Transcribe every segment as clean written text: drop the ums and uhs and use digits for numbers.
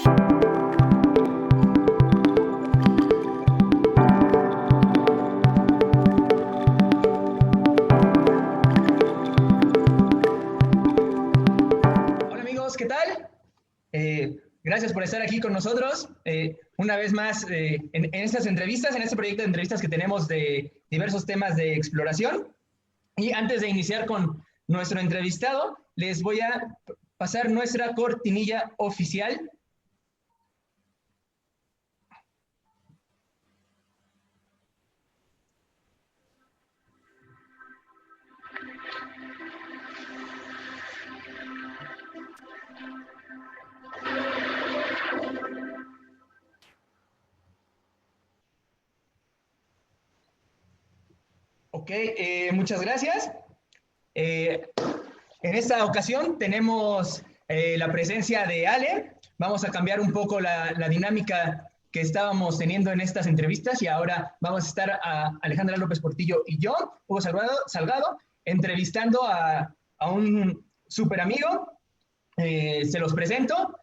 Hola amigos, ¿qué tal? Gracias por estar aquí con nosotros. Una vez más en estas entrevistas, en este proyecto de entrevistas que tenemos de diversos temas de exploración. Y antes de iniciar con nuestro entrevistado, les voy a pasar nuestra cortinilla oficial. Ok, muchas gracias. Eh, en esta ocasión tenemos la presencia de Ale. Vamos a cambiar un poco la dinámica que estábamos teniendo en estas entrevistas y ahora vamos a estar a Alejandra López Portillo y yo, Hugo Salgado, entrevistando a un súper amigo. Se los presento.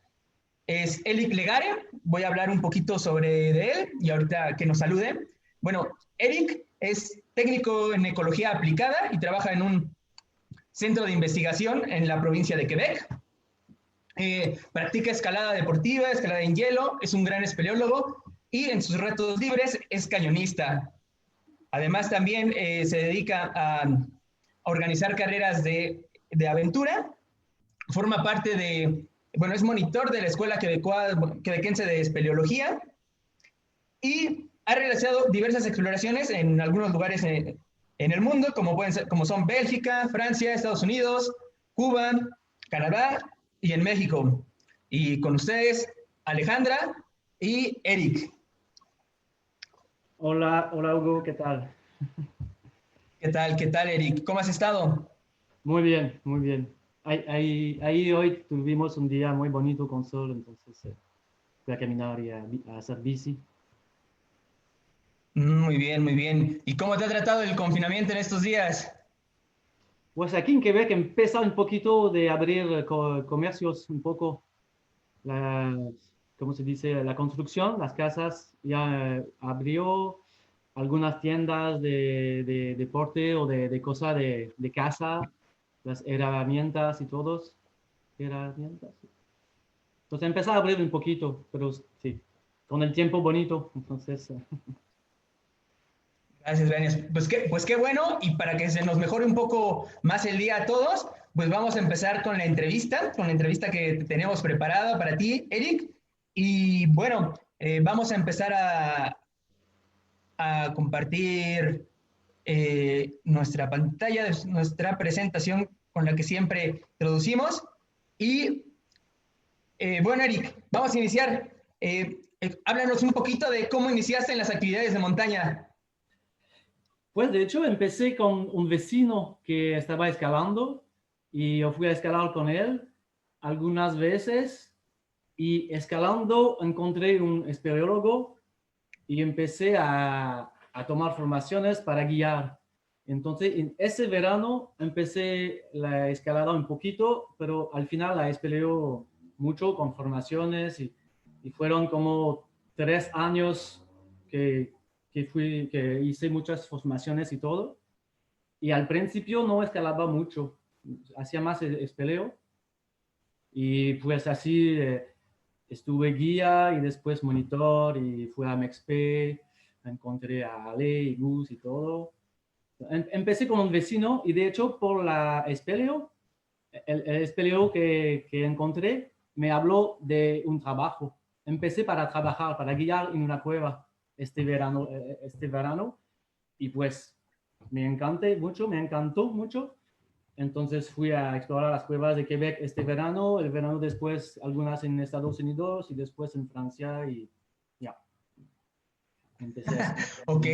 Es Eric Legare. Voy a hablar un poquito de él y ahorita que nos salude. Bueno, Eric es técnico en ecología aplicada y trabaja en un centro de investigación en la provincia de Quebec. Practica escalada deportiva, escalada en hielo, es un gran espeleólogo y en sus ratos libres es cañonista. Además también se dedica a organizar carreras de aventura, forma parte bueno, es monitor de la Escuela Quebequense de Espeleología y ha realizado diversas exploraciones en algunos lugares en el mundo, como son Bélgica, Francia, Estados Unidos, Cuba, Canadá y en México. Y con ustedes, Alejandra y Eric. Hola, hola Hugo, ¿qué tal? ¿Qué tal, Eric? ¿Cómo has estado? Muy bien, muy bien. Ahí hoy tuvimos un día muy bonito con sol, entonces fui a caminar y a hacer bici. Muy bien, muy bien. ¿Y cómo te ha tratado el confinamiento en estos días? Pues aquí en Quebec empieza un poquito de abrir comercios, un poco, la, ¿cómo se dice? La construcción, las casas ya abrió, algunas tiendas de deporte o de cosas de casa, las herramientas y todos. Herramientas. Entonces empezaba a abrir un poquito, pero sí, con el tiempo bonito, entonces... Gracias, Gracias. Pues qué bueno, y para que se nos mejore un poco más el día a todos, pues vamos a empezar con la entrevista que tenemos preparada para ti, Eric. Y bueno, vamos a empezar a compartir nuestra pantalla, nuestra presentación con la que siempre introducimos. Y bueno, Eric, vamos a iniciar. Háblanos un poquito de cómo iniciaste en las actividades de montaña. Pues de hecho empecé con un vecino que estaba escalando y yo fui a escalar con él algunas veces y escalando encontré un espeleólogo y empecé a tomar formaciones para guiar. Entonces, en ese verano empecé la escalada un poquito, pero al final la espeleó mucho con formaciones y fueron como 3 años que, que hice muchas formaciones y todo. Y al principio no escalaba mucho, hacía más espeleo y pues así estuve guía y después monitor y fui a Mexp, encontré a Ale y Gus y todo. Empecé con un vecino y de hecho por la espeleo, el espeleo que encontré me habló de un trabajo. Empecé para trabajar, para guiar en una cueva este verano y pues me encantó mucho. Entonces fui a explorar las cuevas de Quebec este verano, el verano después algunas en Estados Unidos y después en Francia y ya, empecé así. Ok,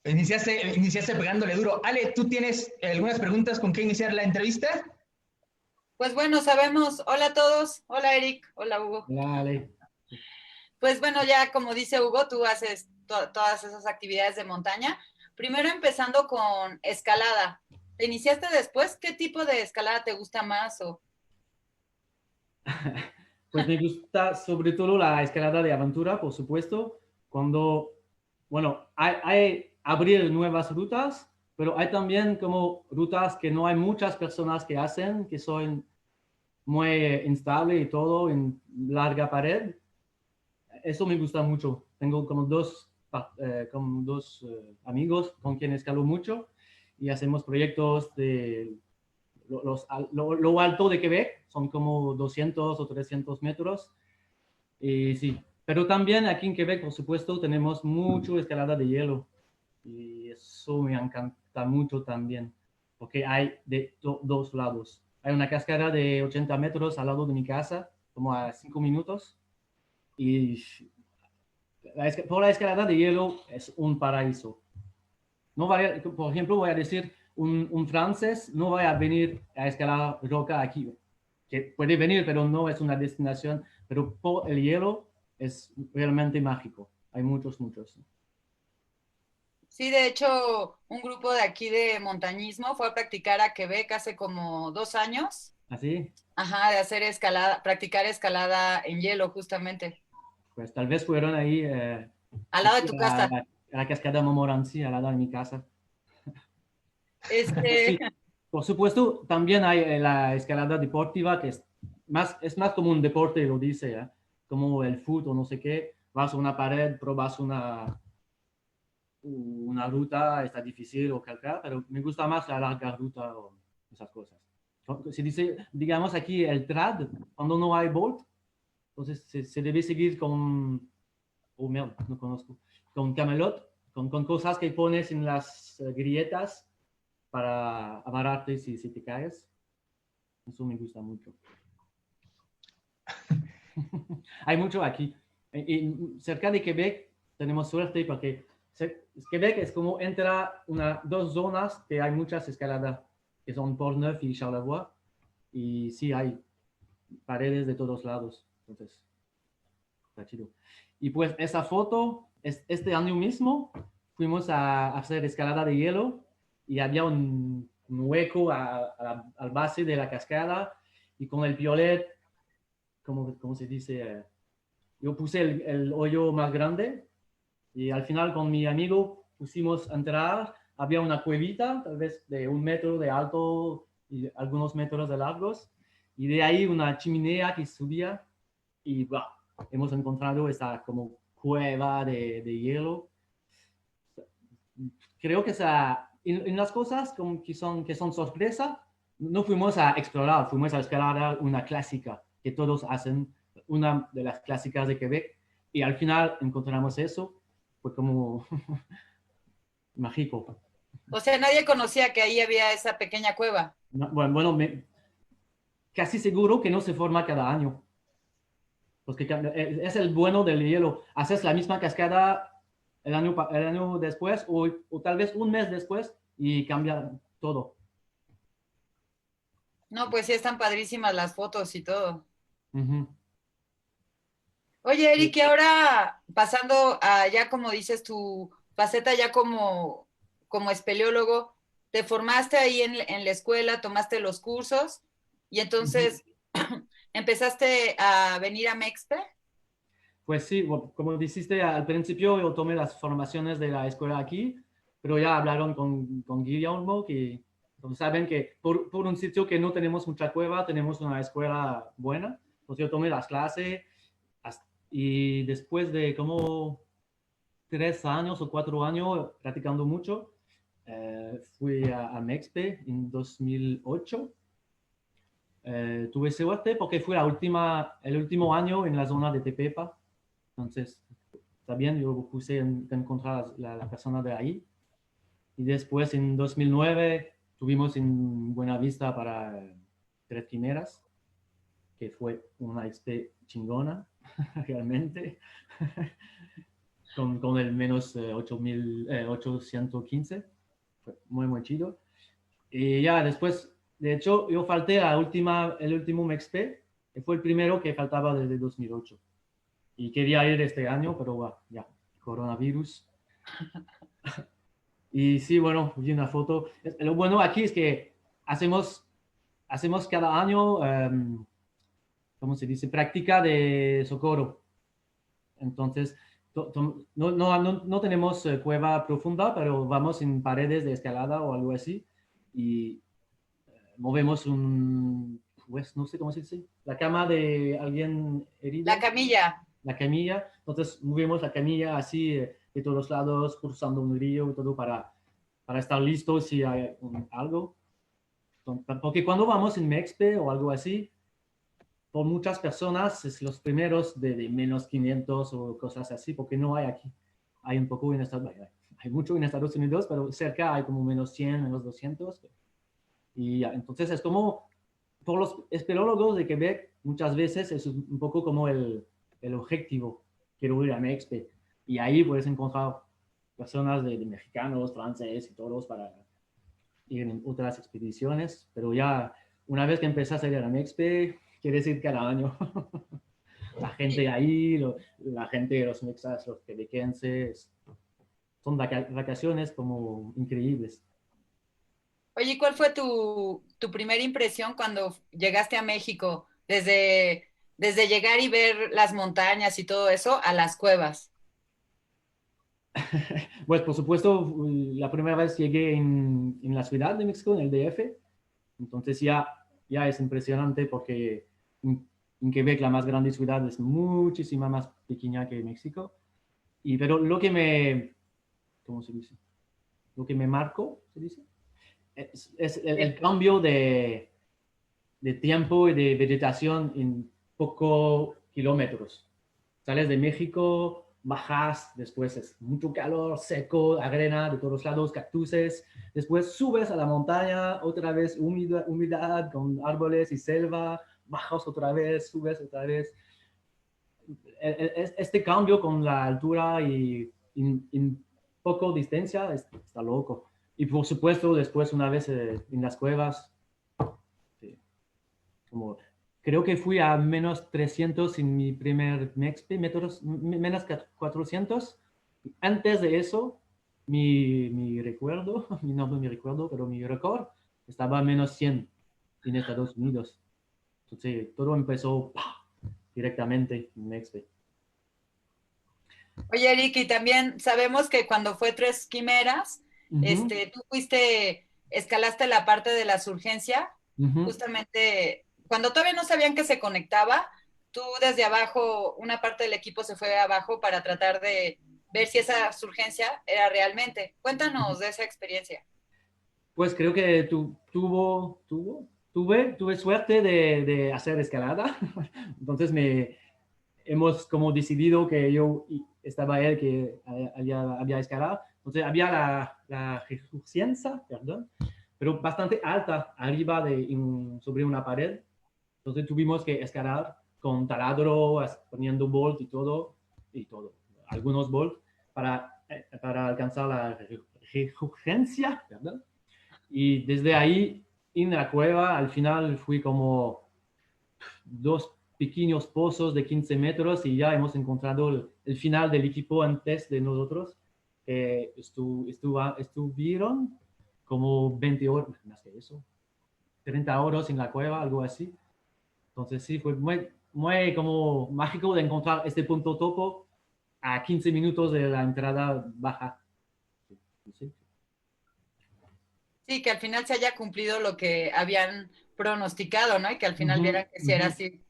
iniciaste pegándole duro. Ale, ¿tú tienes algunas preguntas con qué iniciar la entrevista? Pues bueno, sabemos, hola a todos, hola Eric, hola Hugo. Dale. Pues bueno, ya como dice Hugo, tú haces todas esas actividades de montaña. Primero empezando con escalada. ¿Te iniciaste después? ¿Qué tipo de escalada te gusta más? Pues me gusta sobre todo la escalada de aventura, por supuesto, cuando, bueno, hay abrir nuevas rutas, pero hay también como rutas que no hay muchas personas que hacen, que son muy instables y todo, en larga pared. Eso me gusta mucho. Tengo como dos amigos con quienes escalo mucho y hacemos proyectos de lo alto de Quebec, son como 200 o 300 metros. Y sí, pero también aquí en Quebec, por supuesto, tenemos mucho escalada de hielo y eso me encanta mucho también, porque hay de dos lados. Hay una cascada de 80 metros al lado de mi casa, como a 5 minutos, y por la escalada de hielo es un paraíso. No vaya, por ejemplo, voy a decir, un francés no va a venir a escalar roca aquí, que puede venir, pero no es una destinación, pero por el hielo es realmente mágico. Hay muchos, muchos. Sí, de hecho, un grupo de aquí de montañismo fue a practicar a Quebec hace como 2 años. ¿Así? Ajá, de hacer escalada, practicar escalada en hielo, justamente. Pues tal vez fueron ahí Al lado de tu casa. a la cascada Montmorency, al lado de mi casa. Este, Sí, por supuesto, también hay la escalada deportiva, que es más como un deporte, lo dice, ¿eh? Como el fútbol o no sé qué. Vas a una pared, probas una ruta, está difícil o calcar, pero me gusta más la larga ruta o esas cosas. Se dice, digamos aquí, el trad, cuando no hay bolt, entonces se debe seguir con, oh mierda, no conozco, con camelot, con cosas que pones en las grietas para amarrarte si te caes. Eso me gusta mucho. Hay mucho aquí. Cerca de Quebec tenemos suerte porque Quebec es como entra dos zonas que hay muchas escaladas, que son Portneuf y Charlevoix. Y sí, hay paredes de todos lados. Entonces, está chido. Y pues esa foto, este año mismo, fuimos a hacer escalada de hielo y había un hueco al base de la cascada y con el piolet, ¿cómo se dice? Yo puse el hoyo más grande y al final con mi amigo pusimos a entrar, había una cuevita, tal vez de 1 metro de alto y algunos metros de largos, y de ahí una chimenea que subía y bah, hemos encontrado esta como cueva de hielo. Creo que en las cosas como que son sorpresa, no fuimos a explorar, fuimos a explorar una clásica que todos hacen, una de las clásicas de Quebec, y al final encontramos eso, fue como mágico. o sea, nadie conocía que ahí había esa pequeña cueva. Bueno, casi seguro que no se forma cada año, porque es el bueno del hielo. Haces la misma cascada el año después o tal vez un mes después y cambia todo. No, pues sí, están padrísimas las fotos y todo. Uh-huh. Oye, Eric, y ahora pasando a ya como dices tu faceta ya como espeleólogo, te formaste ahí en la escuela, tomaste los cursos y Uh-huh. entonces empezaste a venir a Mexpe. Pues sí, como dijiste al principio, yo tomé las formaciones de la escuela aquí, pero ya hablaron con Guillermo, que saben que por un sitio que no tenemos mucha cueva, tenemos una escuela buena. Pues yo tomé las clases y después de como 3 años o 4 años practicando mucho, fui a Mexpe en 2008. Tuve suerte porque fue el último año en la zona de Tepepa. Entonces, está bien, yo puse en encontrar la persona de ahí. Y después, en 2009, tuvimos en Buenavista para Tres Quimeras, que fue una exp chingona, realmente, con el menos 815. Fue muy, muy chido. Y ya después, de hecho, yo falté el último MXP, que fue el primero que faltaba desde 2008. Y quería ir este año, pero bueno, ya, coronavirus. Y sí, bueno, vi una foto. Lo bueno aquí es que hacemos cada año ¿cómo se dice? Práctica de socorro. Entonces, no tenemos cueva profunda, pero vamos en paredes de escalada o algo así y movemos pues no sé cómo se dice, la cama de alguien herido. La camilla. La camilla, entonces movemos la camilla así de todos lados, cruzando un río y todo para estar listos si hay algo. Porque cuando vamos en Mexpe o algo así, por muchas personas es los primeros de menos 500 o cosas así, porque no hay aquí. Hay un poco en Estados Unidos, hay mucho en Estados Unidos, pero cerca hay como menos 100, menos 200. Y ya, entonces es como, por los espeleólogos de Quebec, muchas veces es un poco como el objetivo. Quiero ir a Mexpe. Y ahí puedes encontrar personas de mexicanos, franceses y todos para ir en otras expediciones, pero ya una vez que empiezas a ir a Mexpe, quieres ir cada año. La gente ahí, la gente, los mexas, los quebequenses, son vacaciones como increíbles. Oye, ¿cuál fue tu primera impresión cuando llegaste a México? Desde llegar y ver las montañas y todo eso a las cuevas. Pues por supuesto, la primera vez llegué en la ciudad de México, en el DF, entonces ya es impresionante porque en Quebec la más grande ciudad es muchísima más pequeña que México. Pero ¿cómo se dice? Lo que me marcó, ¿se dice? Es el cambio de tiempo y de vegetación en pocos kilómetros. Sales de México, bajas, después es mucho calor, seco, arena de todos lados, cactuses, después subes a la montaña, otra vez humedad con árboles y selva, bajas otra vez, subes otra vez. Este cambio con la altura y en poco distancia está loco. Y por supuesto, después una vez en las cuevas, sí, como creo que fui a menos 300 en mi primer Mexpe, menos 400. Antes de eso, mi recuerdo, no mi recuerdo, pero mi récord estaba a menos 100 en Estados Unidos. Entonces, todo empezó directamente en Mexpe. Oye, Eric, y también sabemos que cuando fue Tres Quimeras, tú escalaste la parte de la surgencia, justamente cuando todavía no sabían que se conectaba, tú desde abajo, una parte del equipo se fue abajo para tratar de ver si esa surgencia era realmente. Cuéntanos de esa experiencia. Pues creo que tuve suerte de hacer escalada. Entonces hemos como decidido que yo estaba él que había escalado. Entonces había la resurgencia, perdón, pero bastante alta arriba sobre una pared. Entonces tuvimos que escalar con taladro, poniendo bolt y todo, algunos bolt para alcanzar la resurgencia, perdón. Y desde ahí, en la cueva, al final fui como 2 pequeños pozos de 15 metros y ya hemos encontrado el final del equipo antes de nosotros. Estuvieron como 20 horas, más que eso, 30 horas en la cueva, algo así. Entonces sí, fue muy como mágico de encontrar este punto topo a 15 minutos de la entrada baja. Sí. Sí, que al final se haya cumplido lo que habían pronosticado, ¿no? Y que al final vieran que sí era así.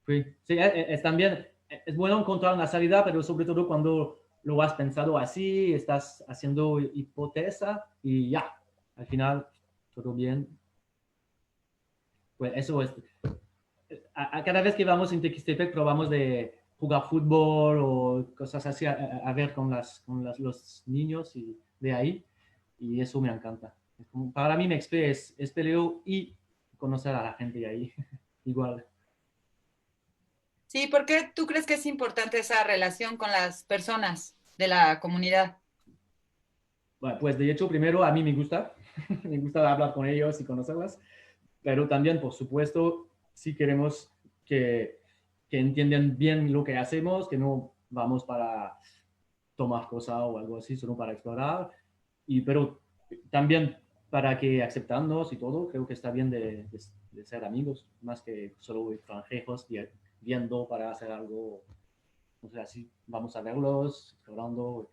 Sí, sí, también es bueno encontrar una salida, pero sobre todo cuando lo has pensado así, estás haciendo hipótesis y ya, al final todo bien. Pues eso es. Cada vez que vamos en Tequistepec probamos de jugar fútbol o cosas así a ver los niños y de ahí, y eso me encanta. Para mí Mexpe es peleo y conocer a la gente de ahí, igual. Sí, ¿por qué tú crees que es importante esa relación con las personas de la comunidad? Bueno, pues de hecho, primero a mí me gusta, me gusta hablar con ellos y conocerlas, pero también, por supuesto, sí queremos que entiendan bien lo que hacemos, que no vamos para tomar cosas o algo así, sino para explorar, pero también para que aceptarnos y todo, creo que está bien de de ser amigos, más que solo extranjeros viendo para hacer algo. O sea, así vamos a verlos, explorando.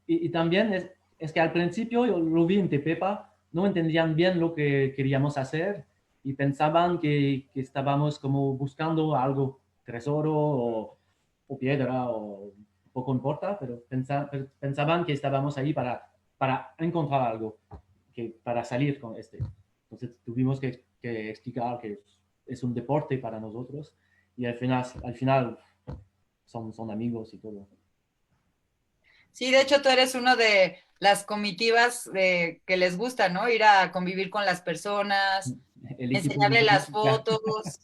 Y también es que al principio yo lo vi en Tepepa, no entendían bien lo que queríamos hacer y pensaban que estábamos como buscando algo, tesoro o piedra o poco importa, pero pensaban que estábamos ahí para encontrar algo, para salir con este. Entonces tuvimos que explicar que es un deporte para nosotros y al final son amigos y todo. Sí, de hecho tú eres uno de las comitivas que les gusta, ¿no? Ir a convivir con las personas, El equipo enseñarle las lingüística. fotos.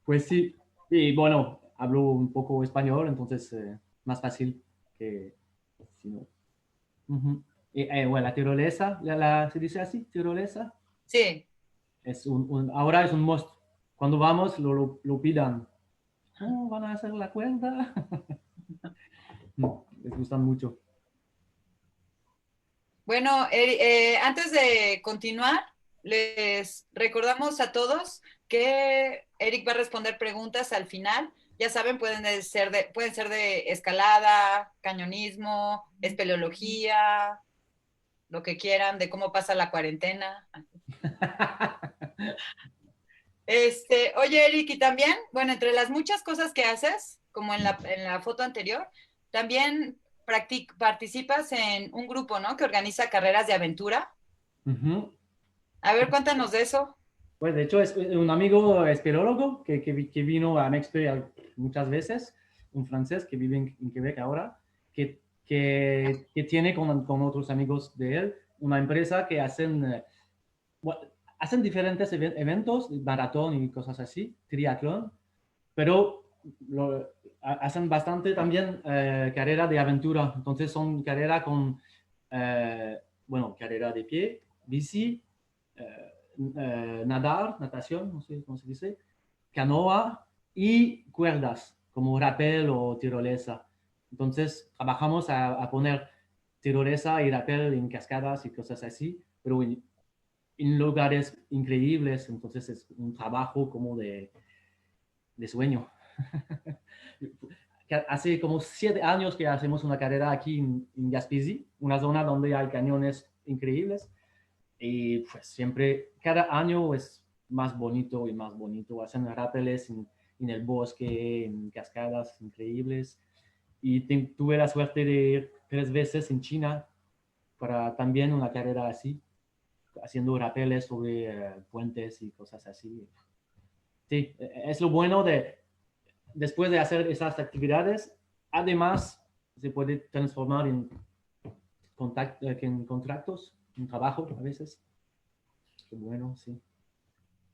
Pues sí, y bueno, hablo un poco español, entonces más fácil que si no. Uh-huh. Bueno, la tirolesa, ¿se dice así? ¿Tirolesa? Sí. Ahora es un must. Cuando vamos, lo pidan. Oh, ¿van a hacer la cuenta? Les gustan mucho. Bueno, antes de continuar, les recordamos a todos que Eric va a responder preguntas al final. Ya saben, pueden ser de escalada, cañonismo, espeleología, lo que quieran, de cómo pasa la cuarentena. Oye, Eric, y también, bueno, entre las muchas cosas que haces, como en la foto anterior, también participas en un grupo, ¿no? Que organiza carreras de aventura. Uh-huh. A ver, cuéntanos de eso. Pues de hecho es un amigo espeleólogo que vino a Mexpe muchas veces, un francés que vive en Quebec ahora, que tiene con otros amigos de él una empresa que hacen diferentes eventos, maratón y cosas así, triatlón, pero hacen bastante también carrera de aventura. Entonces son carrera con, carrera de pie, bici, natación, no sé cómo se dice, canoa y cuerdas, como rappel o tirolesa. Entonces trabajamos a poner tirolesa y rappel en cascadas y cosas así, pero en lugares increíbles, entonces es un trabajo como de sueño. Hace como 7 años que hacemos una carrera aquí en Gaspésie, una zona donde hay cañones increíbles, y pues siempre, cada año es más bonito y más bonito. Hacen rápeles en el bosque, en cascadas increíbles, y tuve la suerte de ir 3 veces en China para también una carrera así, haciendo rapeles sobre puentes y cosas así. Sí, es lo bueno después de hacer esas actividades, además se puede transformar en contratos, en trabajo a veces. Qué bueno, sí.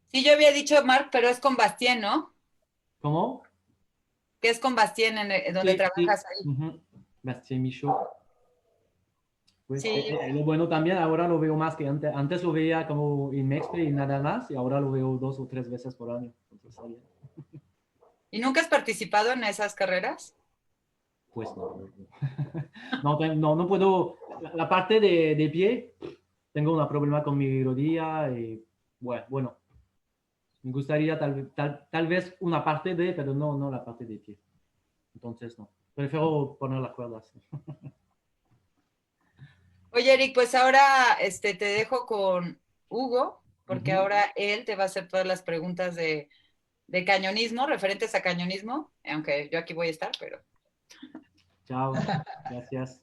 Sí, yo había dicho Marc, pero es con Bastien, ¿no? ¿Cómo? Que es con Bastien donde Sí, trabajas sí. ahí. Uh-huh. Bastien Michaud. Pues Sí. lo bueno también, ahora lo veo más que antes. Antes lo veía como en Mexpe y nada más, y ahora lo veo 2 o 3 veces por año. Entonces, está bien. ¿Y nunca has participado en esas carreras? Pues no. No puedo. La parte de pie, tengo un problema con mi rodilla y bueno, me gustaría tal vez una parte pero no la parte de pie. Entonces no. Prefiero poner las cuerdas. Oye, Eric, pues ahora te dejo con Hugo, porque Uh-huh. ahora él te va a hacer todas las preguntas de cañonismo, referentes a cañonismo, aunque yo aquí voy a estar, pero... Chao. Gracias.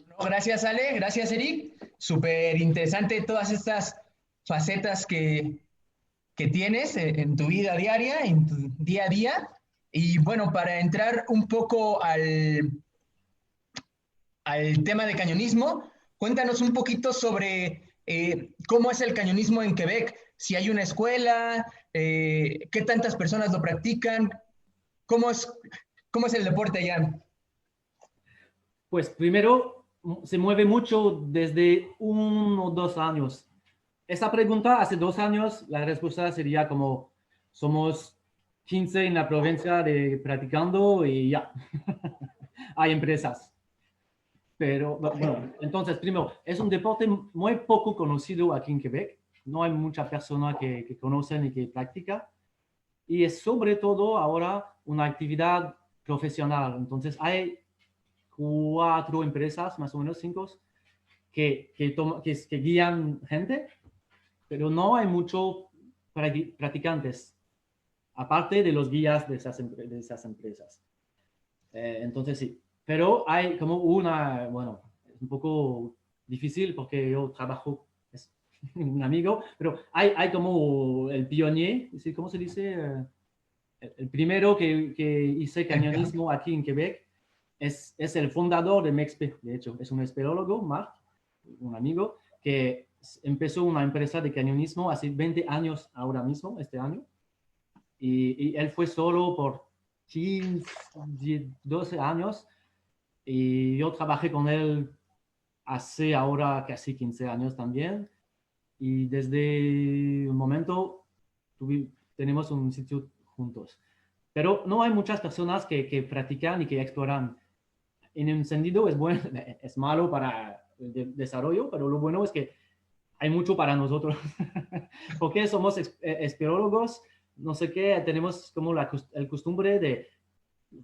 No, gracias, Ale. Gracias, Eric. Súper interesante todas estas facetas que tienes en tu vida diaria, en tu día a día. Y bueno, para entrar un poco al tema de cañonismo, cuéntanos un poquito sobre cómo es el cañonismo en Quebec, si hay una escuela, qué tantas personas lo practican, cómo es el deporte allá. Pues primero se mueve mucho desde 1 o 2 años. Esa pregunta, hace 2 años, la respuesta sería como, somos 15 en la provincia de practicando y ya, hay empresas. Pero bueno, entonces, primero, es un deporte muy poco conocido aquí en Quebec. No hay muchas personas que conocen y que practican. Y es sobre todo ahora una actividad profesional. Entonces, hay 4 empresas, más o menos 5, que guían gente, pero no hay muchos practicantes, aparte de los guías de esas empresas. Entonces, sí. Pero hay como bueno, es un poco difícil porque yo trabajo, es un amigo, pero hay como el pionnier, ¿cómo se dice? El primero que hice cañonismo aquí en Quebec es el fundador de MEXPE, de hecho, es un espeleólogo, Marc, un amigo, que empezó una empresa de cañonismo hace 20 años ahora mismo, este año, y él fue solo por 15, 12 años, y yo trabajé con él hace ahora casi 15 años también, y desde un momento tenemos un sitio juntos. Pero no hay muchas personas que practican y que exploran. En un sentido es bueno, es malo para el desarrollo, pero lo bueno es que hay mucho para nosotros. Porque somos espeleólogos, no sé qué, tenemos como el costumbre de,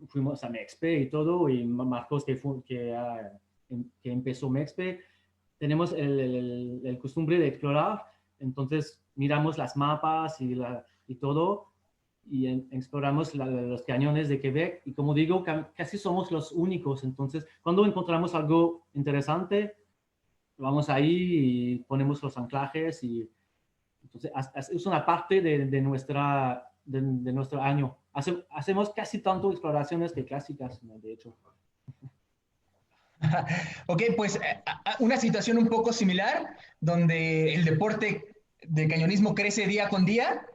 fuimos a MEXPE y todo, y Marcos que empezó MEXPE, tenemos el costumbre de explorar, entonces miramos las mapas y todo, y exploramos los cañones de Quebec, y como digo, casi somos los únicos, entonces cuando encontramos algo interesante, vamos ahí y ponemos los anclajes, y entonces es una parte de nuestro año. Hacemos casi tanto exploraciones que clásicas, de hecho. Ok, pues una situación un poco similar, donde el deporte de cañonismo crece día con día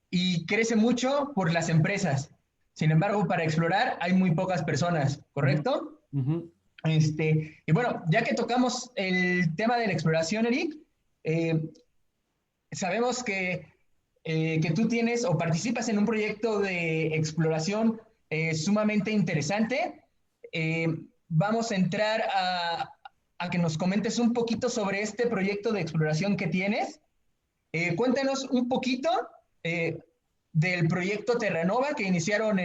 y crece mucho por las empresas. Sin embargo, para explorar hay muy pocas personas, ¿correcto? Uh -huh. Y bueno, ya que tocamos el tema de la exploración, Eric, sabemos que tú tienes o participas en un proyecto de exploración sumamente interesante. Vamos a entrar a que nos comentes un poquito sobre este proyecto de exploración que tienes. Cuéntanos un poquito del proyecto Terranova que iniciaron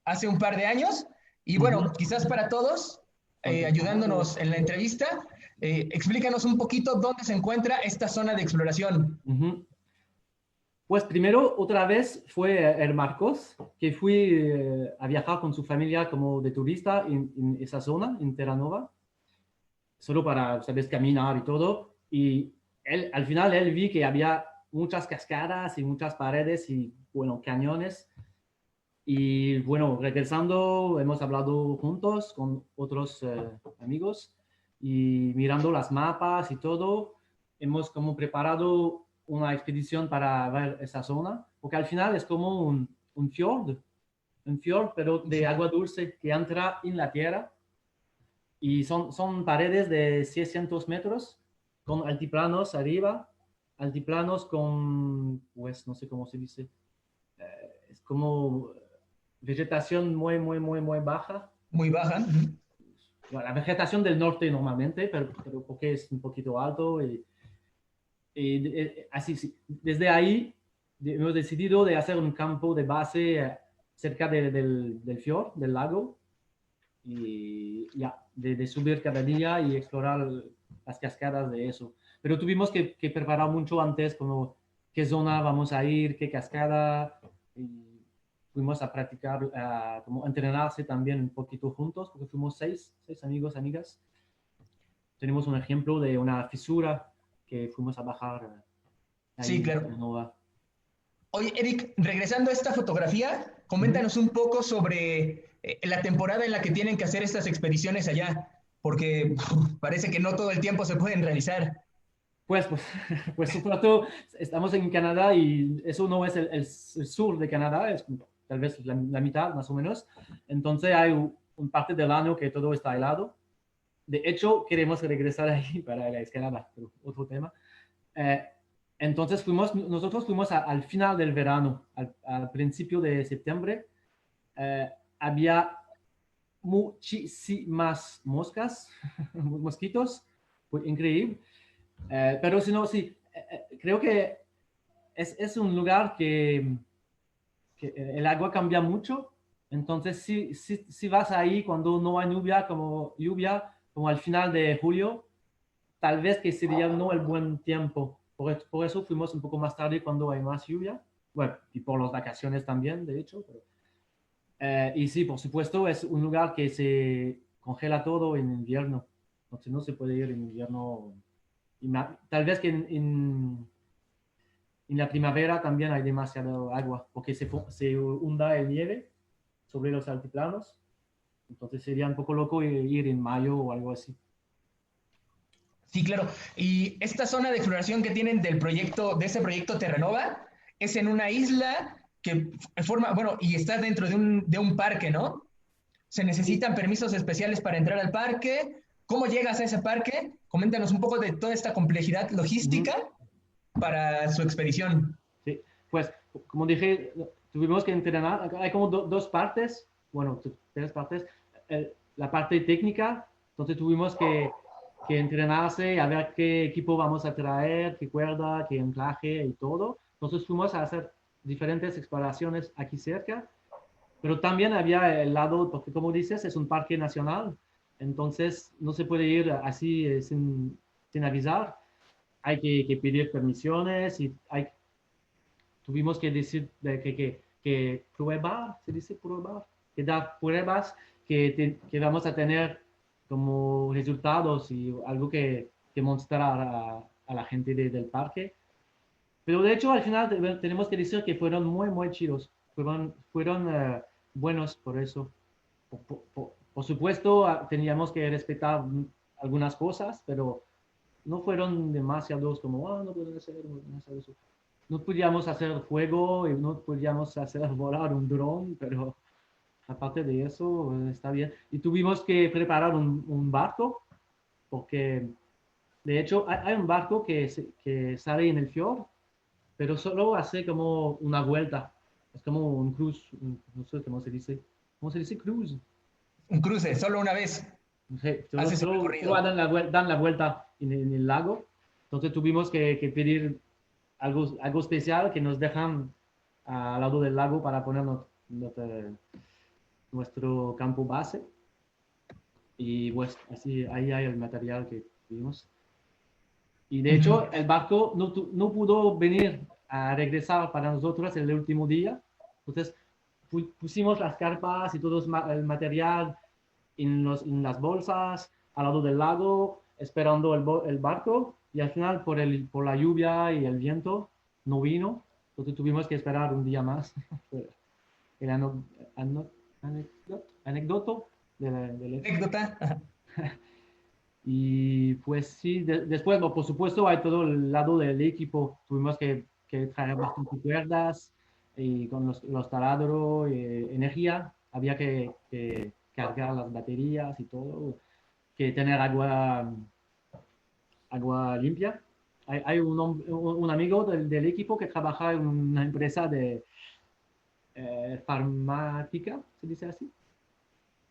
hace un par de años. Y bueno, quizás para todos, ayudándonos en la entrevista, explícanos un poquito dónde se encuentra esta zona de exploración. Pues primero, otra vez fue el Marcos, que fui a viajar con su familia como de turista en esa zona, en Terranova, solo para, sabes, caminar y todo. Y al final él vi que había muchas cascadas y muchas paredes y, bueno, cañones. Y bueno, regresando, hemos hablado juntos con otros amigos y mirando las mapas y todo, hemos como preparado una expedición para ver esa zona, porque al final es como un fjord, pero de agua dulce que entra en la tierra, y son paredes de 600 metros con altiplanos arriba, altiplanos con, pues no sé cómo se dice, es como vegetación muy baja. Muy baja. Bueno, la vegetación del norte normalmente, pero porque es un poquito alto. Así, sí. Desde ahí hemos decidido de hacer un campo de base cerca del fjord, del lago, y ya, de subir cada día y explorar las cascadas de eso. Pero tuvimos que preparar mucho antes, como qué zona vamos a ir, qué cascada, y fuimos a practicar, como entrenarse también un poquito juntos, porque fuimos seis amigos, amigas. Tenemos un ejemplo de una fisura que fuimos a bajar ahí. Sí, claro. Oye, Eric, regresando a esta fotografía, coméntanos un poco sobre la temporada en la que tienen que hacer estas expediciones allá, porque parece que no todo el tiempo se pueden realizar. Pues un rato estamos en Canadá y eso no es el sur de Canadá, es tal vez la mitad más o menos. Entonces hay un parte del año que todo está helado. De hecho, queremos regresar ahí para la escalada, pero otro tema. Entonces nosotros fuimos al final del verano, al principio de septiembre. Había muchísimas moscas, mosquitos, fue increíble. Pero si no, sí, creo que es un lugar que el agua cambia mucho. Entonces, si vas ahí cuando no hay lluvia, como al final de julio, tal vez que sería no el buen tiempo. Por eso fuimos un poco más tarde cuando hay más lluvia. Bueno, y por las vacaciones también, de hecho. Y sí, por supuesto, es un lugar que se congela todo en invierno. Entonces no se puede ir en invierno. Tal vez que en la primavera también hay demasiado agua, porque se hunda el nieve sobre los altiplanos. Entonces sería un poco loco ir en mayo o algo así. Sí, claro. Y esta zona de exploración que tienen del proyecto, de ese proyecto Terranova, es en una isla que forma, bueno, y está dentro de un parque, ¿no? ¿Se necesitan permisos especiales para entrar al parque? ¿Cómo llegas a ese parque? Coméntanos un poco de toda esta complejidad logística para su expedición. Sí, pues como dije, tuvimos que entrenar. Hay como dos partes, bueno, tres partes. La parte técnica, entonces tuvimos que entrenarse a ver qué equipo vamos a traer, qué cuerda, qué anclaje y todo. Entonces fuimos a hacer diferentes exploraciones aquí cerca, pero también había el lado, porque como dices, es un parque nacional, entonces no se puede ir así sin avisar. Hay que pedir permisiones y tuvimos que decir que prueba, se dice prueba, que dar pruebas que vamos a tener como resultados y algo que mostrar a la gente del parque. Pero de hecho, al final tenemos que decir que fueron muy, muy chidos. Fueron buenos por eso. Por supuesto, teníamos que respetar algunas cosas, pero no fueron demasiados como, no pueden hacer, no pueden hacer eso. No podíamos hacer fuego y no podíamos hacer volar un dron, pero aparte de eso, está bien. Y tuvimos que preparar un barco, porque de hecho hay un barco que sale en el fjord, pero solo hace como una vuelta. Es como un cruise, no sé cómo se dice. ¿Cómo se dice cruise? Un cruce, solo una vez. Sí, Haces un recorrido. dan la vuelta en el lago. Entonces tuvimos que pedir algo especial que nos dejan al lado del lago para poner nuestro campo base. Y pues así ahí hay el material que tuvimos. Y de hecho el barco no pudo venir a regresar para nosotros el último día. Entonces pusimos las carpas y todo el material en las bolsas al lado del lago, esperando el barco. Y al final por la lluvia y el viento no vino. Entonces tuvimos que esperar un día más. El anécdota Anécdota. Y pues sí, después, por supuesto, hay todo el lado del equipo. Tuvimos que traer bastantes cuerdas y con los taladros, energía. Había que cargar las baterías y todo. Que tener agua limpia. Hay un amigo del equipo que trabaja en una empresa de farmática, ¿se dice así?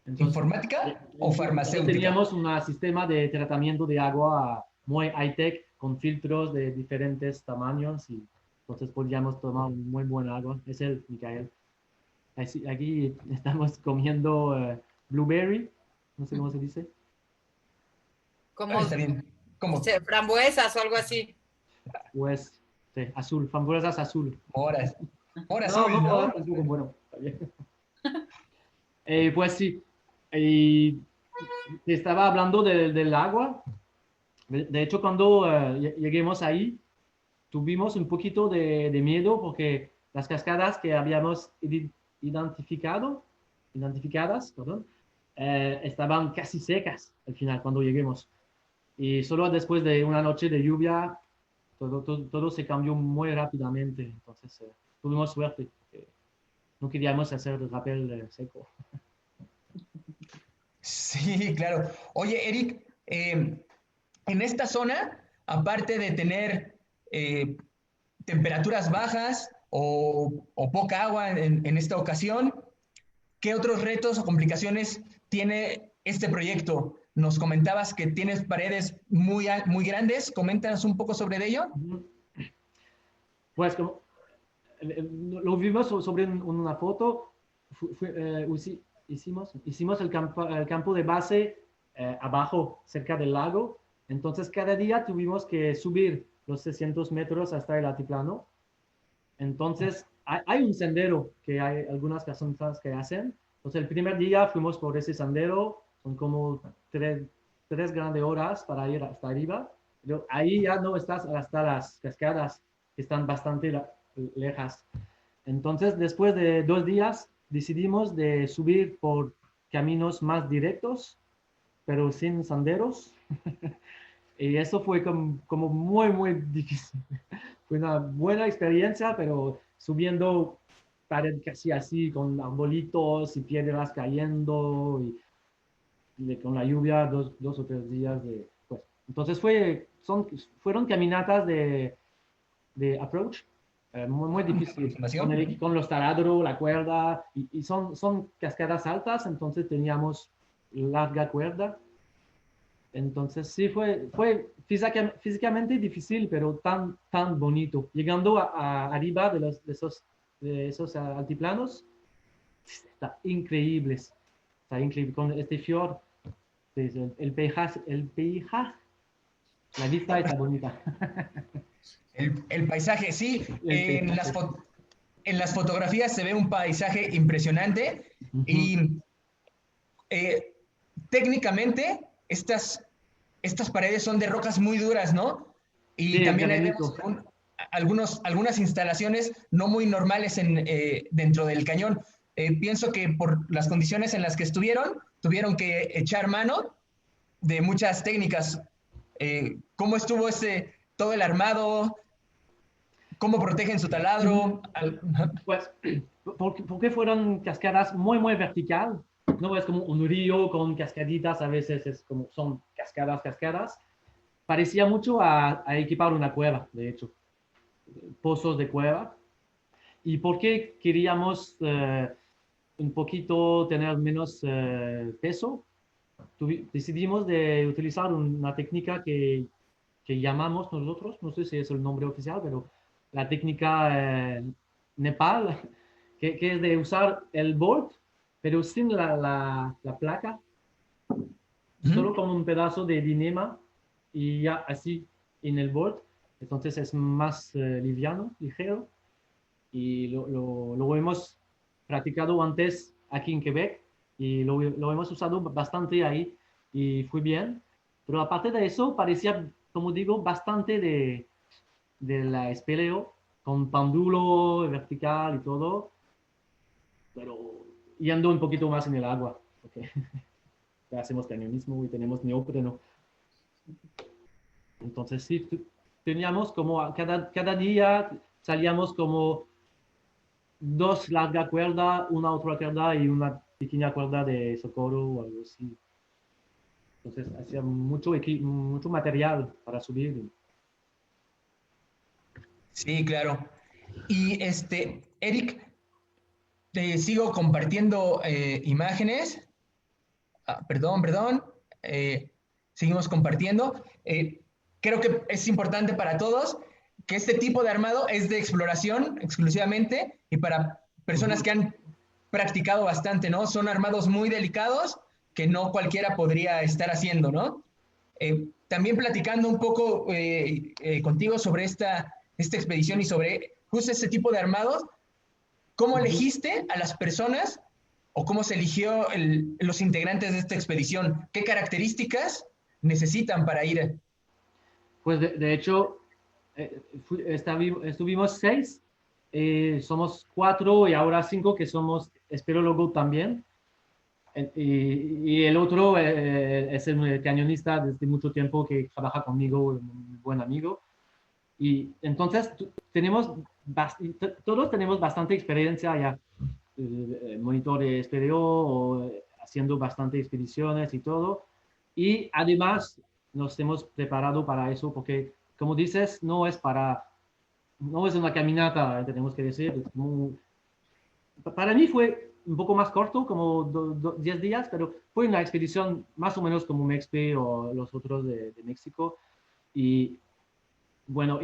Entonces, ¿Informática o farmacéutica? teníamos un sistema de tratamiento de agua muy high-tech con filtros de diferentes tamaños y entonces podíamos tomar muy buena agua. Es el Micael. Aquí estamos comiendo blueberry, no sé cómo se dice. Como está bien. ¿Cómo? frambuesas o algo así. Pues, sí, azul, frambuesas azul. Horas. Horas, No, ¿no? es muy bueno. Está bien. Pues sí, y te estaba hablando del agua. De hecho, cuando lleguemos ahí, tuvimos un poquito de miedo porque las cascadas que habíamos identificadas, perdón, estaban casi secas al final cuando lleguemos. Y solo después de una noche de lluvia, todo se cambió muy rápidamente. Entonces, tuvimos suerte. No queríamos hacer el rapel seco. Sí, claro. Oye, Eric, en esta zona, aparte de tener temperaturas bajas o poca agua en esta ocasión, ¿qué otros retos o complicaciones tiene este proyecto? Nos comentabas que tienes paredes muy grandes. Coméntanos un poco sobre ello. Pues como lo vimos sobre una foto, hicimos el campo de base abajo, cerca del lago. Entonces, cada día tuvimos que subir los 600 metros hasta el altiplano. Entonces, hay un sendero que hay algunas personas que hacen. Entonces, el primer día fuimos por ese sendero, son como tres grandes horas para ir hasta arriba. Pero ahí ya no estás hasta las cascadas, que están bastante lejas. Entonces, después de 2 días, decidimos de subir por caminos más directos, pero sin senderos. Y eso fue como muy difícil. Fue una buena experiencia, pero subiendo pared casi así, con arbolitos y piedras cayendo, y con la lluvia 2 o 3 días. Pues. Entonces fueron caminatas de approach, muy difícil, con los taladros, la cuerda, y son cascadas altas, entonces teníamos larga cuerda. Entonces sí, fue físicamente difícil, pero tan bonito. Llegando arriba de esos altiplanos, está increíble. Está increíble con este fjord. El paisaje, la vista está bonita. El paisaje, sí. En las fotografías se ve un paisaje impresionante. Y técnicamente estas paredes son de rocas muy duras, ¿no? Y sí, también vemos algunas instalaciones no muy normales dentro del cañón. Pienso que por las condiciones en las que tuvieron que echar mano de muchas técnicas. ¿Cómo estuvo todo el armado? ¿Cómo protegen su taladro? Pues, porque fueron cascadas muy vertical. No es como un río con cascaditas, a veces son cascadas. Parecía mucho a equipar una cueva, de hecho, pozos de cueva. ¿Y por qué queríamos un poquito tener menos peso? Decidimos de utilizar una técnica que llamamos nosotros, no sé si es el nombre oficial, pero la técnica Nepal, que es de usar el bolt, pero sin la placa, solo con un pedazo de dinema y ya así en el bolt. Entonces es más liviano, ligero, y lo hemos practicado antes aquí en Quebec y lo hemos usado bastante ahí y fue bien. Pero aparte de eso, parecía, como digo, bastante de la espeleo, con péndulo vertical y todo, pero yendo un poquito más en el agua, porque hacemos cañonismo y tenemos neópreno. Entonces sí, teníamos como cada día salíamos como 2 largas cuerdas, una otra cuerda y una pequeña cuerda de socorro o algo así. Entonces hacía mucho material para subir. Sí, claro. Y Eric, te sigo compartiendo imágenes. Perdón. Seguimos compartiendo. Creo que es importante para todos que este tipo de armado es de exploración exclusivamente y para personas que han practicado bastante, ¿no? Son armados muy delicados que no cualquiera podría estar haciendo, ¿no? También platicando un poco contigo sobre esta expedición y sobre justo este tipo de armados, ¿cómo elegiste a las personas o cómo se eligió los integrantes de esta expedición? ¿Qué características necesitan para ir? Pues de hecho, estuvimos 6, somos 4 y ahora 5 que somos espeleólogos también. Y el otro es el cañonista desde mucho tiempo que trabaja conmigo, un buen amigo. Y entonces todos tenemos bastante experiencia ya, monitores espeleo, haciendo bastantes expediciones y todo. Y además nos hemos preparado para eso porque, como dices, no es una caminata, tenemos que decir. Para mí fue un poco más corto, como 10 días, pero fue una expedición más o menos como Mexpe o los otros de México. Y bueno,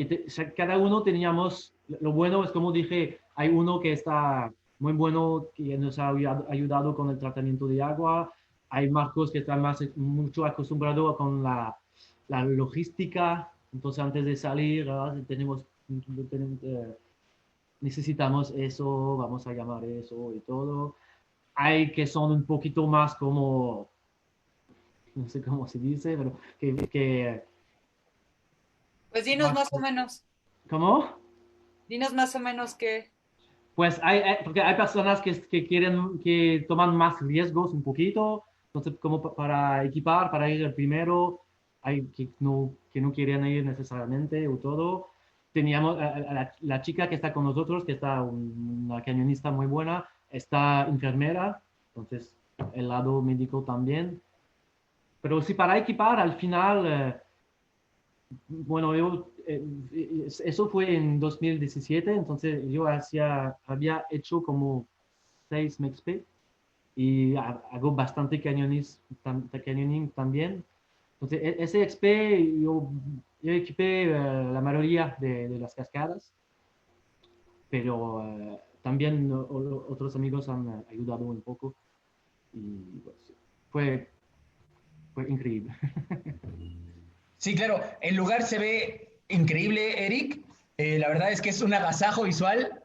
cada uno teníamos, lo bueno es como dije, hay uno que está muy bueno, que nos ha ayudado con el tratamiento de agua, hay Marcos que está mucho acostumbrado con la logística, entonces antes de salir, necesitamos eso, vamos a llamar eso y todo. Hay que son un poquito más como, no sé cómo se dice, pero Pues dinos más o menos, ¿cómo? dinos más o menos qué. Pues porque hay personas que toman más riesgos un poquito, entonces como para equipar, para ir el primero, hay que no quieren ir necesariamente o todo. Teníamos la chica que está con nosotros, que está una cañonista muy buena, está enfermera, entonces el lado médico también. Pero sí, para equipar, al final, bueno, eso fue en 2017, entonces yo había hecho como 6 Mexp y hago bastante canyoning también. Entonces, ese XP yo equipé la mayoría de las cascadas, pero también otros amigos han ayudado un poco y pues, fue, fue increíble. Sí, claro, el lugar se ve increíble, Eric. La verdad es que es un agasajo visual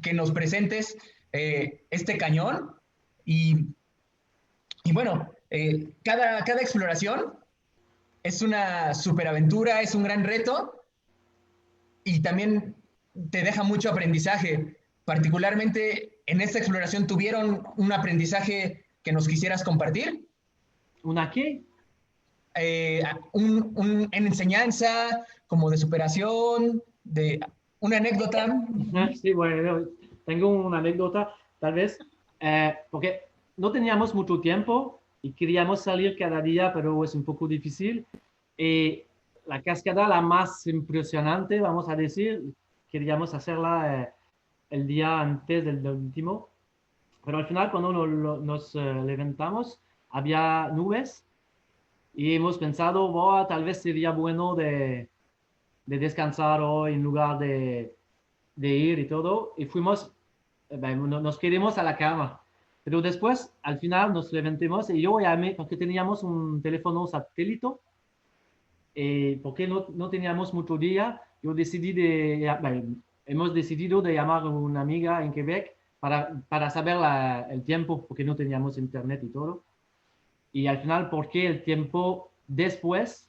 que nos presentes este cañón y, y bueno, cada exploración es una superaventura, es un gran reto y también te deja mucho aprendizaje. Particularmente en esta exploración, ¿tuvieron un aprendizaje que nos quisieras compartir? ¿Una qué? En enseñanza, como de superación, de una anécdota. Sí, bueno, tengo una anécdota, tal vez, porque no teníamos mucho tiempo y queríamos salir cada día, pero es un poco difícil. La cascada, la más impresionante, vamos a decir, queríamos hacerla el día antes del último, pero al final cuando nos levantamos, había nubes y hemos pensado, "Buah, tal vez sería bueno de descansar hoy en lugar de ir y todo, y fuimos, nos quedamos a la cama. Pero después, al final, nos levantamos y yo llamé, porque teníamos un teléfono satélite, porque no teníamos mucho día, hemos decidido de llamar a una amiga en Quebec para saber el tiempo, porque no teníamos internet y todo. Y al final, porque el tiempo después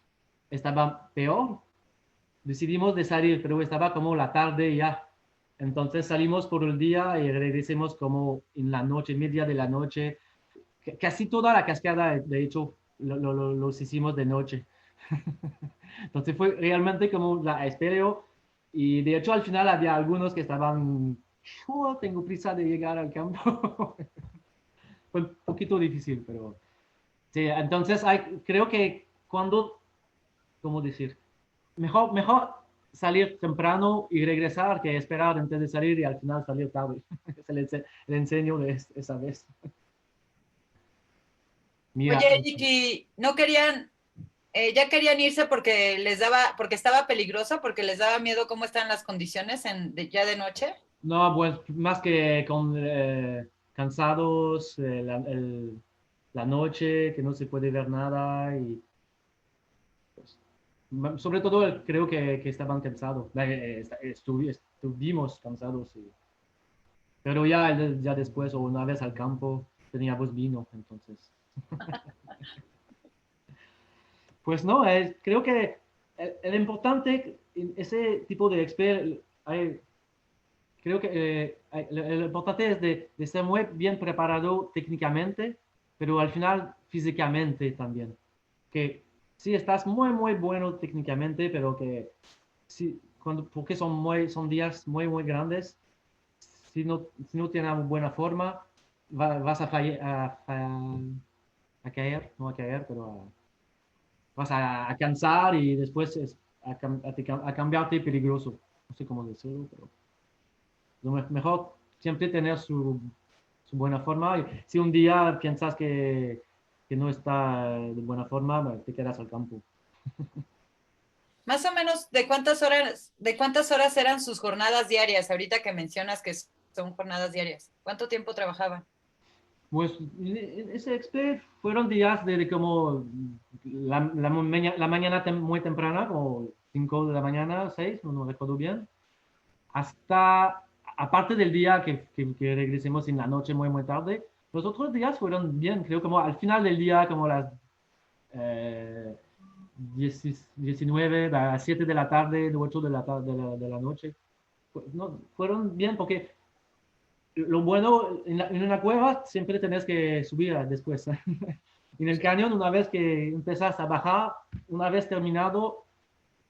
estaba peor, decidimos de salir, pero estaba como la tarde ya. Entonces salimos por el día y regresemos como en la noche, media de la noche. Casi toda la cascada, de hecho, los hicimos de noche. Entonces fue realmente como la espero. Y de hecho al final había algunos que estaban, "Oh, tengo prisa de llegar al campo". Fue un poquito difícil, pero sí, entonces creo que cuando, ¿cómo decir? Mejor salir temprano y regresar que esperar antes de salir y al final salir tarde. Le enseño de esa vez. Mira, Oye, Vicky, ¿no querían, ya querían irse porque les daba, porque estaba peligroso, porque les daba miedo cómo están las condiciones ya de noche? no, pues más que con cansados, la noche, que no se puede ver nada y pues, sobre todo creo que estaban cansados. Estuvimos cansados, pero ya después o una vez al campo teníamos vino, entonces. Pues no, creo que el importante en ese tipo de creo que lo importante es de estar muy bien preparado técnicamente, pero al final físicamente también. Que sí estás muy bueno técnicamente, pero que sí, porque son días muy grandes, si no tienes una buena forma, vas a caer, no a caer, pero vas a cansar y después a cambiarte peligroso. No sé cómo decirlo, pero lo mejor siempre tener su buena forma. Y si un día piensas que no está de buena forma, bueno, te quedas al campo. Más o menos, de cuántas horas eran sus jornadas diarias? Ahorita que mencionas que son jornadas diarias. ¿Cuánto tiempo trabajaban? Pues en ese expe fueron días de como la mañana muy temprana, como 5 de la mañana, 6, no recuerdo bien, hasta, aparte del día que regresemos en la noche muy tarde, los otros días fueron bien, creo como al final del día, como las 19, a las 7 de la tarde, 8 de de la noche. No, fueron bien porque lo bueno en una cueva siempre tenés que subir después. En el cañón, una vez que empezás a bajar, una vez terminado,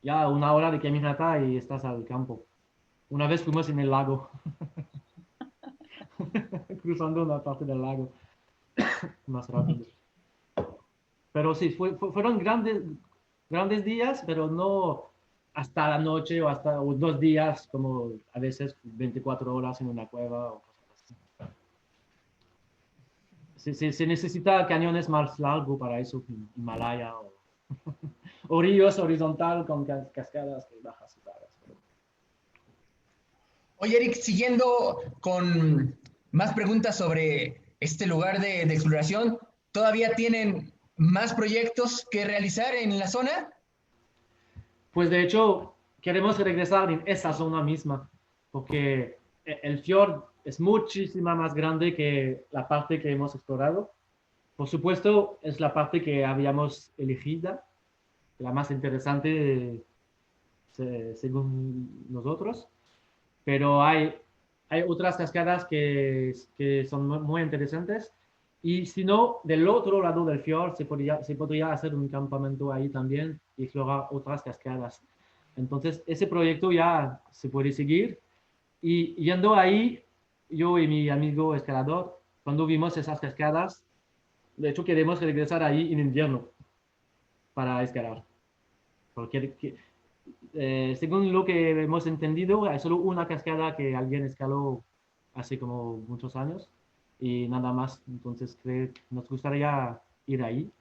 ya 1 hora de caminata y estás al campo. Una vez fuimos en el lago, cruzando una parte del lago más rápido. Pero sí, fueron grandes días, pero no hasta la noche o 2 días, como a veces 24 horas en una cueva o cosas así. Se necesita cañones más largos para eso, Himalaya o ríos horizontal con cascadas que bajas y bajas. Oye, Eric, siguiendo con más preguntas sobre este lugar de exploración, ¿todavía tienen más proyectos que realizar en la zona? Pues de hecho, queremos regresar en esa zona misma, porque el fiord es muchísimo más grande que la parte que hemos explorado. Por supuesto, es la parte que habíamos elegida, la más interesante según nosotros, pero hay otras cascadas que son muy interesantes. Y si no, del otro lado del fiord se podría hacer un campamento ahí también y explorar otras cascadas. Entonces, ese proyecto ya se puede seguir. Y yendo ahí, yo y mi amigo escalador, cuando vimos esas cascadas, de hecho queremos regresar ahí en invierno para escalar. Porque según lo que hemos entendido, hay solo una cascada que alguien escaló hace como muchos años y nada más. Entonces nos gustaría ir ahí,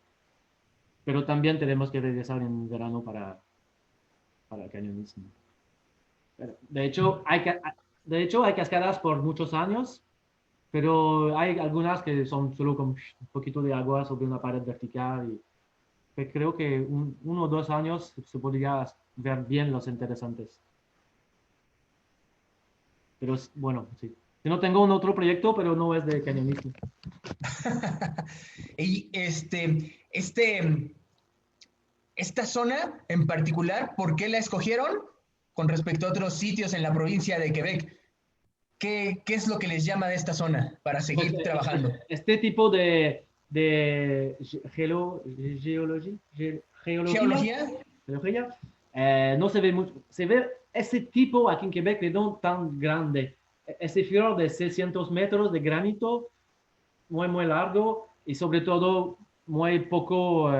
pero también tenemos que regresar en verano para el cañonismo. De hecho, hay cascadas por muchos años, pero hay algunas que son solo con un poquito de agua sobre una pared vertical y que creo que 1 o 2 años se podría ver bien los interesantes. Pero bueno, sí. Yo no tengo un otro proyecto, pero no es de cañonismo. Y esta zona en particular, ¿por qué la escogieron con respecto a otros sitios en la provincia de Quebec? ¿Qué es lo que les llama de esta zona para Pues, seguir trabajando? este tipo de ¿Geología? no se ve mucho. Se ve ese tipo aquí en Quebec, pero no tan grande. Ese fiord de 600 metros de granito, muy largo y sobre todo muy poco,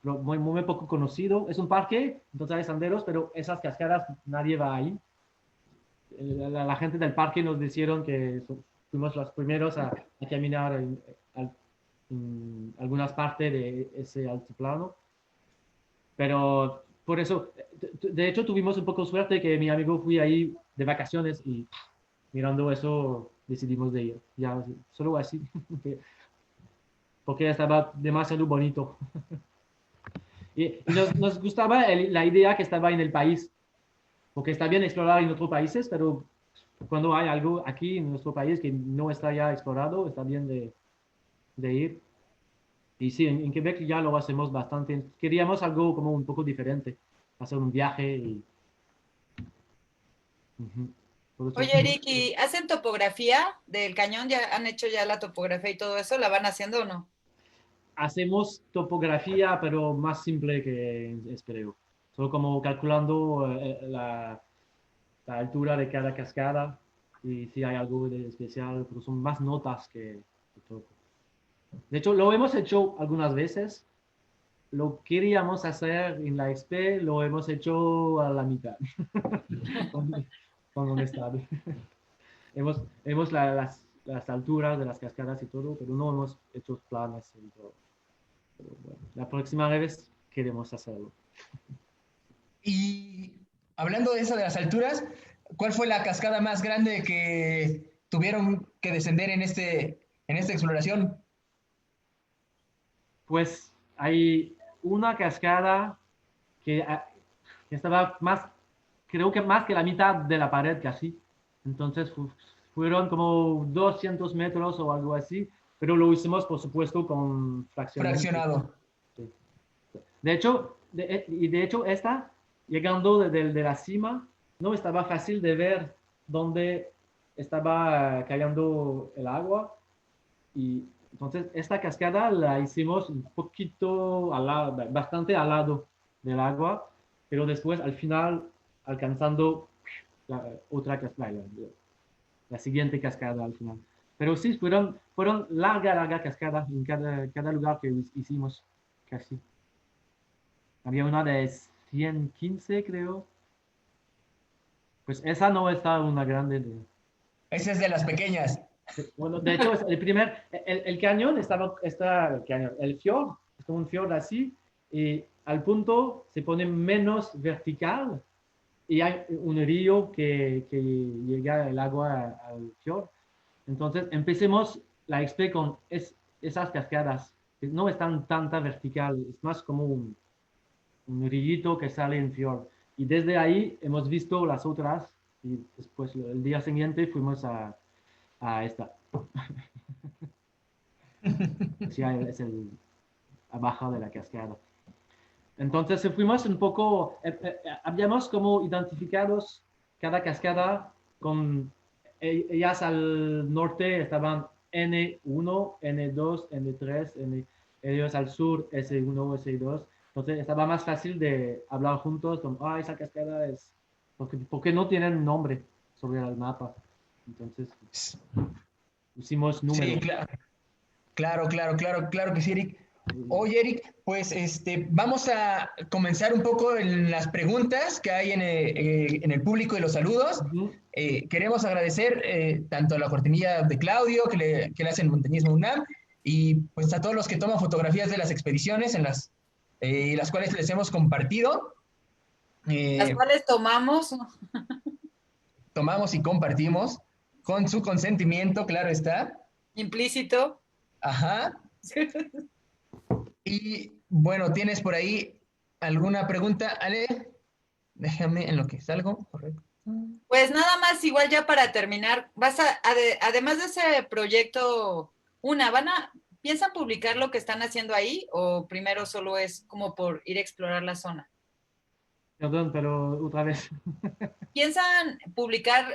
muy poco conocido. Es un parque, entonces hay senderos, pero esas cascadas nadie va ahí. La gente del parque nos dijeron que fuimos los primeros a caminar en algunas partes de ese altiplano. Pero por eso, de hecho, tuvimos un poco suerte que mi amigo fui ahí de vacaciones y mirando eso decidimos de ir. Ya, solo así, porque estaba demasiado bonito. Y nos gustaba la idea que estaba en el país, porque está bien explorar en otros países, pero cuando hay algo aquí en nuestro país que no está ya explorado, está bien de ir. Y sí, en Quebec ya lo hacemos bastante. Queríamos algo como un poco diferente, hacer un viaje y... Oye, Eric, ¿y hacen topografía del cañón? ¿Ya han hecho ya la topografía y todo eso? ¿La van haciendo o no? Hacemos topografía, pero más simple que espero. Solo como calculando la altura de cada cascada y si hay algo de especial, pero son más notas que todo. De hecho, lo hemos hecho algunas veces. Lo queríamos hacer en la XP, lo hemos hecho a la mitad, con honestidad. Hemos las alturas de las cascadas y todo, pero no hemos hecho planes y todo. Pero bueno, la próxima vez queremos hacerlo. Y hablando de eso de las alturas, ¿cuál fue la cascada más grande que tuvieron que descender en esta exploración? Pues hay una cascada que, que estaba más, creo que más que la mitad de la pared casi. Entonces fueron como 200 metros o algo así, pero lo hicimos por supuesto con fraccionamiento. Fraccionado. Sí. De hecho, de hecho esta, llegando de la cima, no estaba fácil de ver dónde estaba cayendo el agua. Y entonces esta cascada la hicimos un poquito al lado, bastante al lado del agua, pero después al final alcanzando la otra cascada, la siguiente cascada al final. Pero sí, fueron larga cascada en cada lugar que hicimos, casi. Había una de 115, creo. Pues esa no está una grande. Esa es de las pequeñas. Bueno, de hecho, el cañón el fjord, es como un fjord así, y al punto se pone menos vertical y hay un río que llega el agua al fjord. Entonces, empecemos la exp con esas cascadas, que no están tanta vertical, es más como un rillito que sale en fjord. Y desde ahí hemos visto las otras y después el día siguiente fuimos a esta. Sí, es abajo de la cascada. Entonces fuimos un poco, habíamos como identificados cada cascada con ellas al norte estaban N1, N2, N3, ellos al sur S1, S2. Entonces estaba más fácil de hablar juntos con, esa cascada es, porque no tienen nombre sobre el mapa. Entonces pusimos números. Sí, claro que sí, Eric. Oye, Eric, pues vamos a comenzar un poco en las preguntas que hay en el público y los saludos. Uh-huh. Queremos agradecer tanto a la cortinilla de Claudio, que le hacen Montañismo UNAM, y pues a todos los que toman fotografías de las expediciones en las cuales les hemos compartido. Las cuales tomamos. Tomamos y compartimos con su consentimiento, claro está. Implícito. Ajá. Y bueno, ¿tienes por ahí alguna pregunta, Ale? Déjame en lo que salgo, correcto. Pues nada más, igual ya para terminar, además de ese proyecto, ¿piensan publicar lo que están haciendo ahí o primero solo es como por ir a explorar la zona? Perdón, pero otra vez. ¿Piensan publicar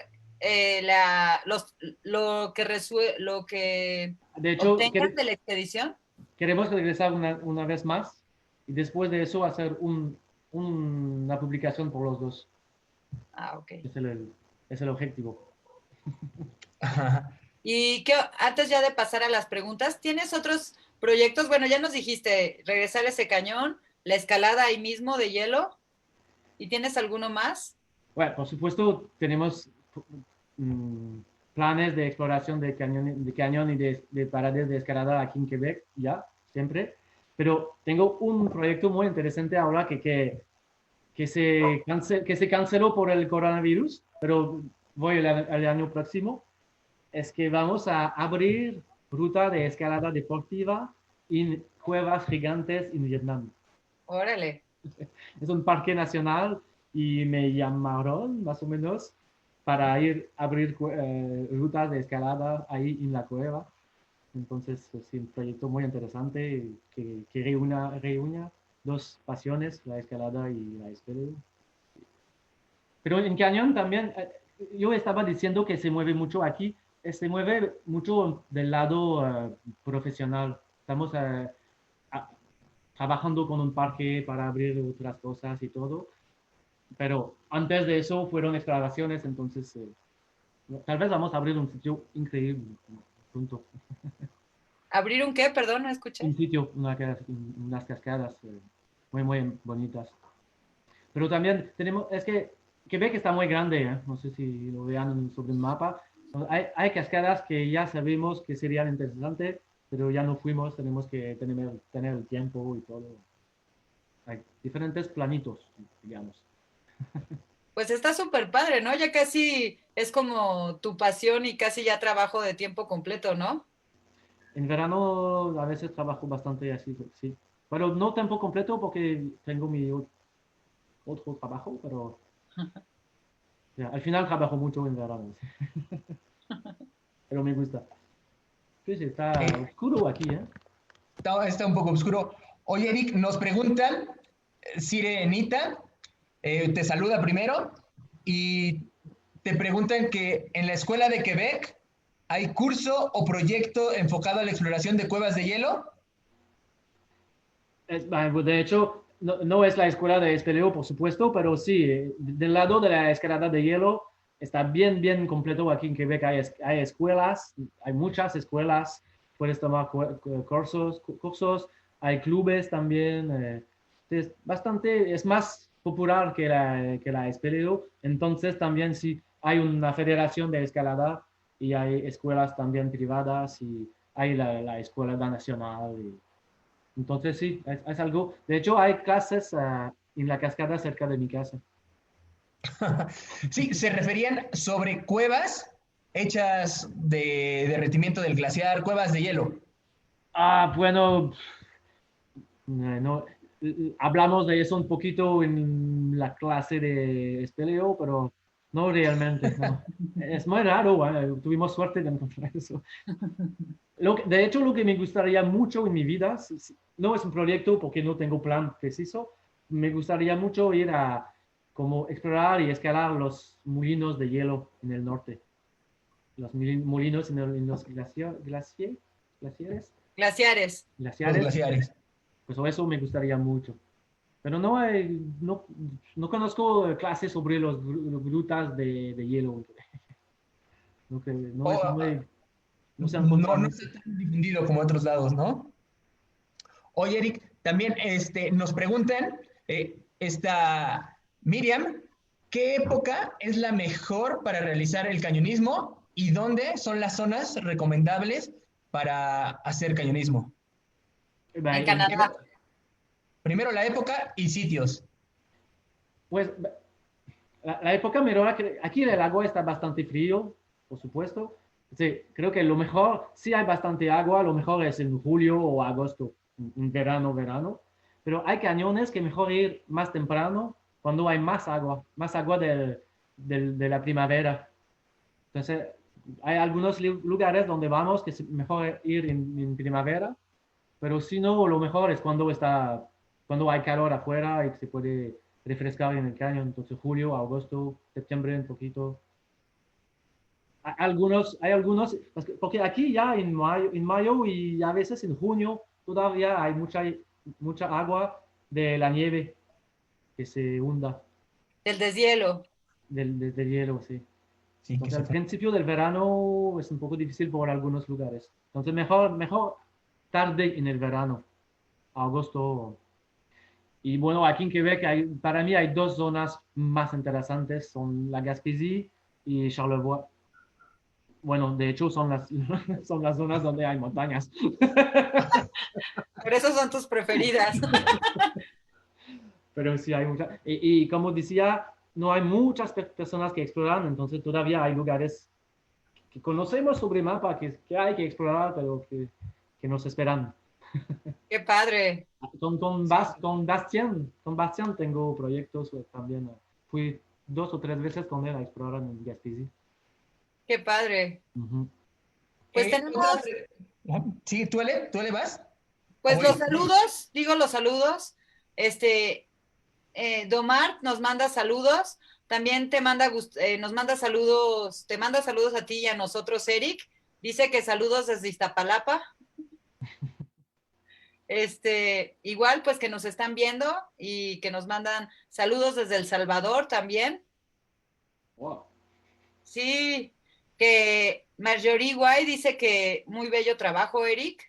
lo que de hecho, obtengan de la expedición? Queremos regresar una vez más y después de eso hacer una publicación por los dos. Ah, ok. Es el objetivo. Y antes ya de pasar a las preguntas, ¿tienes otros proyectos? Bueno, ya nos dijiste regresar a ese cañón, la escalada ahí mismo de hielo. ¿Y tienes alguno más? Bueno, por supuesto, tenemos planes de exploración de cañón y de paredes de escalada aquí en Quebec, ya, siempre. Pero tengo un proyecto muy interesante ahora que se canceló por el coronavirus, pero voy el año próximo. Es que vamos a abrir ruta de escalada deportiva en cuevas gigantes en Vietnam. Órale. Es un parque nacional y me llamaron más o menos para abrir rutas de escalada ahí en la cueva. Entonces es un proyecto muy interesante que reúne dos pasiones, la escalada y la escalada. Pero en cañón también, yo estaba diciendo que se mueve mucho aquí, se mueve mucho del lado profesional. Estamos trabajando con un parque para abrir otras cosas y todo. Pero antes de eso fueron exploraciones, entonces tal vez vamos a abrir un sitio increíble. Punto. ¿Abrir un qué? Perdón, no escuché. Un sitio, unas cascadas muy, muy bonitas. Pero también tenemos, es que Quebec está muy grande, no sé si lo vean sobre el mapa, Hay cascadas que ya sabemos que serían interesantes, pero ya no fuimos, tenemos que tener el tiempo y todo. Hay diferentes planitos, digamos. Pues está súper padre, ¿no? Ya casi es como tu pasión y casi ya trabajo de tiempo completo, ¿no? En verano a veces trabajo bastante así, sí. Pero no tiempo completo porque tengo mi otro trabajo, pero ya, al final trabajo mucho en verano. Pero me gusta. Sí, sí, está Eh, oscuro aquí, ¿eh? está un poco oscuro. Oye, Eric, nos preguntan, Sirenita, te saluda primero y te preguntan que en la escuela de Quebec hay curso o proyecto enfocado a la exploración de cuevas de hielo. De hecho, no es la escuela de espeleo, por supuesto, pero sí, del lado de la escalada de hielo está bien, bien completo. Aquí en Quebec hay escuelas, hay muchas escuelas, puedes tomar cursos, hay clubes también. Es bastante, es más popular que la espeleo. Entonces también sí, hay una federación de escalada y hay escuelas también privadas y hay la escuela nacional. Entonces sí, es algo. De hecho, hay clases en la cascada cerca de mi casa. Sí, se referían sobre cuevas hechas de derretimiento del glaciar, cuevas de hielo. Bueno, no, hablamos de eso un poquito en la clase de espeleo, pero no realmente, no. Es muy raro, tuvimos suerte de encontrar eso. De hecho, lo que me gustaría mucho en mi vida, no es un proyecto porque no tengo plan preciso, me gustaría mucho ir a como explorar y escalar los molinos de hielo en el norte. Los molinos en los glaciares, Glaciares. Los glaciares, glaciares. pues eso me gustaría mucho. Pero no conozco clases sobre los grutas de hielo. No es Oh, muy, no se ha no, encontrado no mucho. está tan difundido como otros lados, ¿no? Oye, Eric, también nos preguntan, esta Miriam, ¿qué época es la mejor para realizar el cañonismo y dónde son las zonas recomendables para hacer cañonismo? En En Canadá. Primero la época y sitios. Pues la época mejor, aquí el agua está bastante frío, por supuesto. Sí, creo que lo mejor, si hay bastante agua, lo mejor es en julio o agosto, en verano. Pero hay cañones que mejor ir más temprano, cuando hay más agua de la primavera. Entonces, hay algunos lugares donde vamos que es mejor ir en primavera, pero si no, lo mejor es cuando hay calor afuera y se puede refrescar en el cañón. Entonces, julio, agosto, septiembre, un poquito. Hay algunos, porque aquí ya en mayo y a veces en junio todavía hay mucha agua de la nieve que se hunda Del deshielo. del hielo, sí. Sí, que Entonces, se al fue. principio del verano es un poco difícil por algunos lugares. Entonces, mejor tarde en el verano, agosto. Y bueno, aquí en Quebec, para mí hay dos zonas más interesantes, son la Gaspésie y Charlevoix. Bueno, de hecho son son las zonas donde hay montañas. Por eso son tus preferidas. Pero sí hay muchas. Y como decía, no hay muchas personas que exploran, entonces todavía hay lugares que conocemos sobre mapa, que hay que explorar, pero que nos esperan. Qué padre. Con Bastien tengo proyectos también. Fui 2 o 3 veces con él a explorar en Gaspésie. Qué padre. Ujú. Pues Otra tenemos, sí, ¿tú le vas? ¿O pues los voy? saludos, digo los saludos. Este, Domar nos manda saludos. También nos manda saludos, te manda saludos a ti y a nosotros, Eric. Dice que saludos desde Iztapalapa. Igual, pues que nos están viendo y que nos mandan saludos desde El Salvador también. Wow, Sí, que Marjorie White dice que muy bello trabajo, Eric.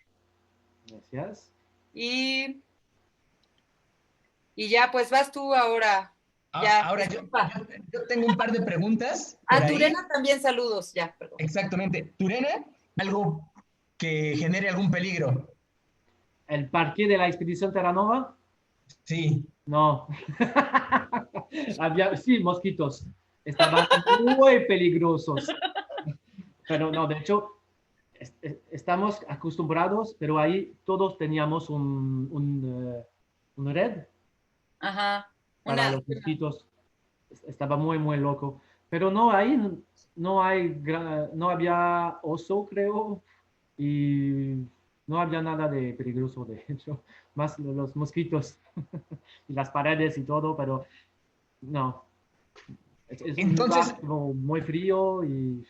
gracias. Y, y ya, pues vas tú ahora. Ya, Ahora disculpa. yo tengo un par de preguntas por A ahí. Turena también saludos, ya, perdón. Exactamente. Turena, algo que genere algún peligro. ¿El parque de la expedición Terranova? Sí. No. Había, sí, mosquitos. Estaban muy peligrosos. Pero no, de hecho, estamos acostumbrados, pero ahí todos teníamos un red Ajá. para los mosquitos. Estaba muy, muy loco. Pero no, ahí no hay, no había oso, creo, y no había nada de peligroso, de hecho, más los mosquitos y las paredes y todo, pero no. Es un Entonces, lugar como muy frío y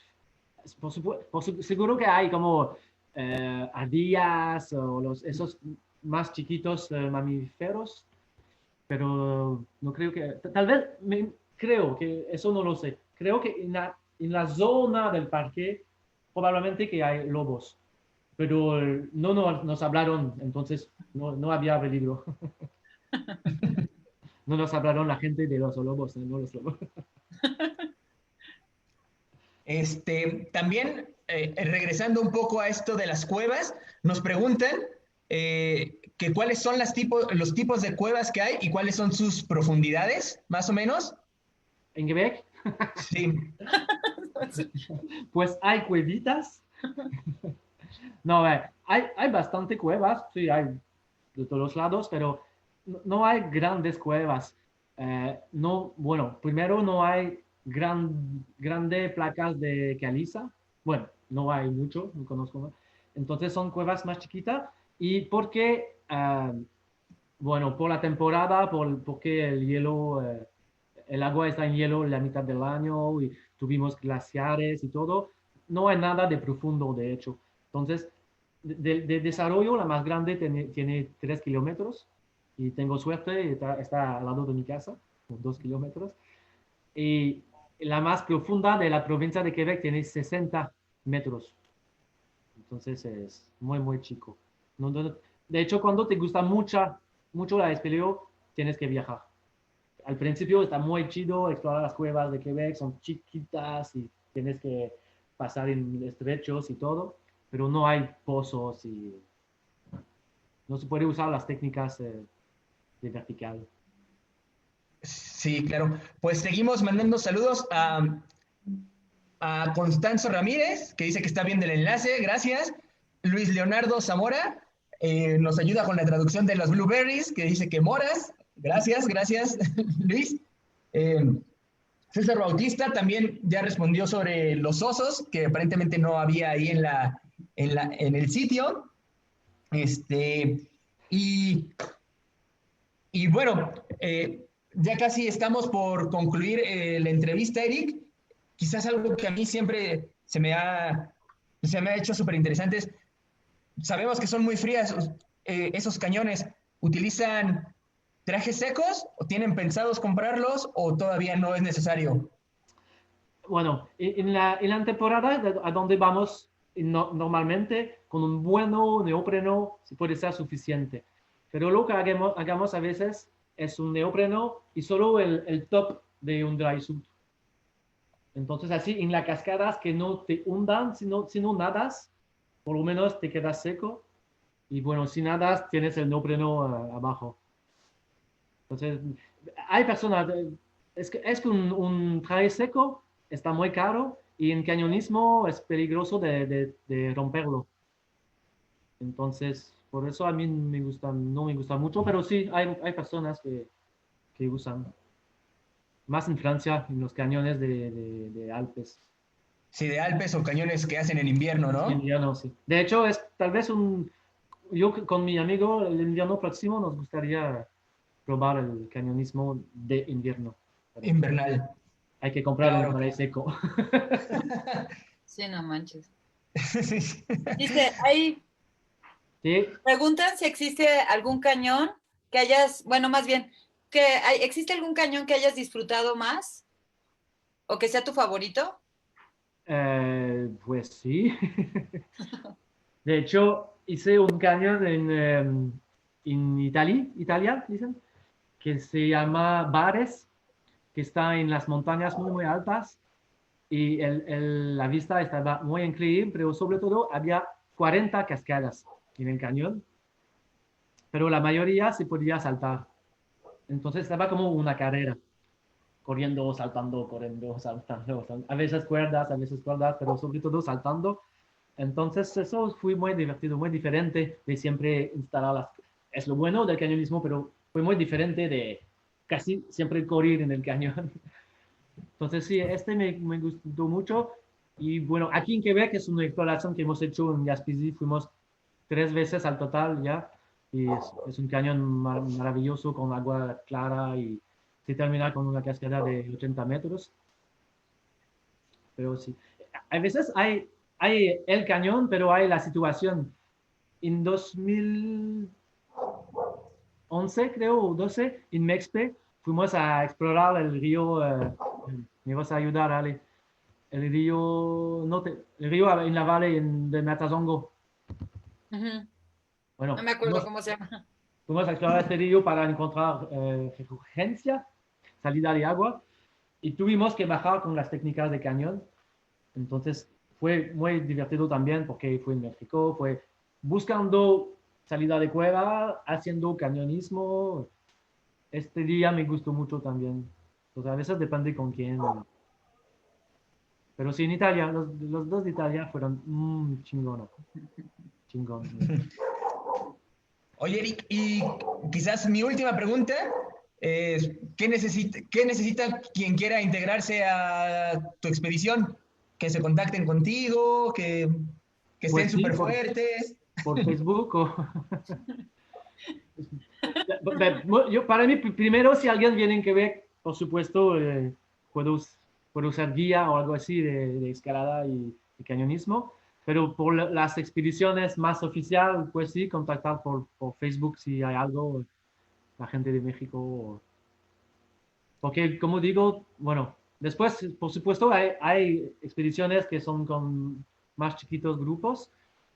seguro que hay como ardillas o esos más chiquitos mamíferos, pero no creo que, tal vez, creo que, eso no lo sé, creo que en la zona del parque probablemente que hay lobos, pero no nos hablaron, entonces no había peligro. No nos hablaron la gente de los lobos, no los lobos. también, regresando un poco a esto de las cuevas, nos preguntan que cuáles son los tipos de cuevas que hay y cuáles son sus profundidades, más o menos. En Quebec, Sí. pues hay cuevitas. No, hay bastante cuevas, sí, hay de todos lados, pero no hay grandes cuevas. No, bueno, primero no hay grandes placas de caliza. Bueno, no hay mucho, no conozco más. Entonces son cuevas más chiquitas y porque, bueno, por la temporada, porque el hielo, el agua está en hielo la mitad del año y tuvimos glaciares y todo, no hay nada de profundo, de hecho. Entonces, de desarrollo, la más grande tiene 3 kilómetros y tengo suerte, está al lado de mi casa, 2 kilómetros. Y la más profunda de la provincia de Quebec tiene 60 metros. Entonces es muy, muy chico. De hecho, cuando te gusta mucho la espeleo, tienes que viajar. Al principio está muy chido explorar las cuevas de Quebec, son chiquitas y tienes que pasar en estrechos y todo, pero no hay pozos y no se puede usar las técnicas de vertical. Sí, claro. Pues seguimos mandando saludos a Constanzo Ramírez, que dice que está viendo el enlace, gracias. Luis Leonardo Zamora nos ayuda con la traducción de los blueberries, que dice que moras. Gracias, gracias, Luis. Eh, César Bautista también ya respondió sobre los osos, que aparentemente no había ahí en el sitio. Este, y, y bueno, ya casi estamos por concluir la entrevista, Eric. Quizás algo que a mí siempre se me ha hecho súper interesante es, sabemos que son muy frías esos cañones. ¿Utilizan trajes secos o tienen pensados comprarlos o todavía no es necesario? Bueno, en la temporada a donde vamos normalmente con un buen neopreno puede ser suficiente. Pero lo que hagamos a veces es un neopreno y solo el top de un dry suit. Entonces así en las cascadas que no te hundan, sino nadas, por lo menos te quedas seco. Y bueno, si nadas tienes el neopreno abajo. Entonces, hay personas, es que un traje seco está muy caro y en cañonismo es peligroso de romperlo. Entonces, por eso a mí no me gusta mucho, pero sí, hay personas que usan. Más en Francia, en los cañones de Alpes. Sí, de Alpes o cañones que hacen en invierno, En ¿no? invierno, sí. De hecho, es tal vez yo con mi amigo el invierno próximo nos gustaría probar el cañonismo de invierno. Pero Invernal, hay que comprar un claro. traje seco. Sí, no manches. Sí. Dice, hay, Sí, preguntan si existe algún cañón que hayas, bueno, más bien, ¿existe algún cañón que hayas disfrutado más o que sea tu favorito? pues sí. De hecho, hice un cañón en Italia, dicen, que se llama Bares. que está en las montañas muy, muy altas y la vista estaba muy increíble, pero sobre todo había 40 cascadas en el cañón, pero la mayoría se podía saltar. Entonces estaba como una carrera, corriendo, saltando, corriendo, saltando. A veces cuerdas, pero sobre todo saltando. Entonces eso fue muy divertido, muy diferente de siempre instalar las... Es lo bueno del cañonismo, pero fue muy diferente de casi siempre correr en el cañón. Entonces sí, me gustó mucho. Y bueno, aquí en Quebec es una exploración que hemos hecho en Gaspésie, fuimos 3 veces al total ya. Y es un cañón maravilloso con agua clara y se termina con una cascada de 80 metros. Pero sí, a veces hay el cañón, pero hay la situación. En 2011, creo, o 12, en Mexpe, fuimos a explorar el río, me vas a ayudar, Ale, el río, el río en la valle de Matazongo. Bueno, no me acuerdo cómo se llama. Fuimos a explorar este río para encontrar refulgencia, salida de agua, y tuvimos que bajar con las técnicas de cañón. Entonces fue muy divertido también porque fue en México, fue buscando salida de cueva, haciendo cañonismo. Este día me gustó mucho también. Entonces a veces depende con quién. Pero sí, en Italia, los dos de Italia fueron chingón. Oye, Eric, y quizás mi última pregunta es, ¿qué necesita quien quiera integrarse a tu expedición? Que se contacten contigo, que Pues estén sí, súper fuertes. por Facebook o... para mí, primero, si alguien viene en Quebec, por supuesto, puedo ser guía o algo así de escalada y cañonismo, pero por las expediciones más oficiales, pues sí, contactar por Facebook si hay algo, la gente de México. Porque, como digo, bueno, después, por supuesto, hay expediciones que son con más chiquitos grupos,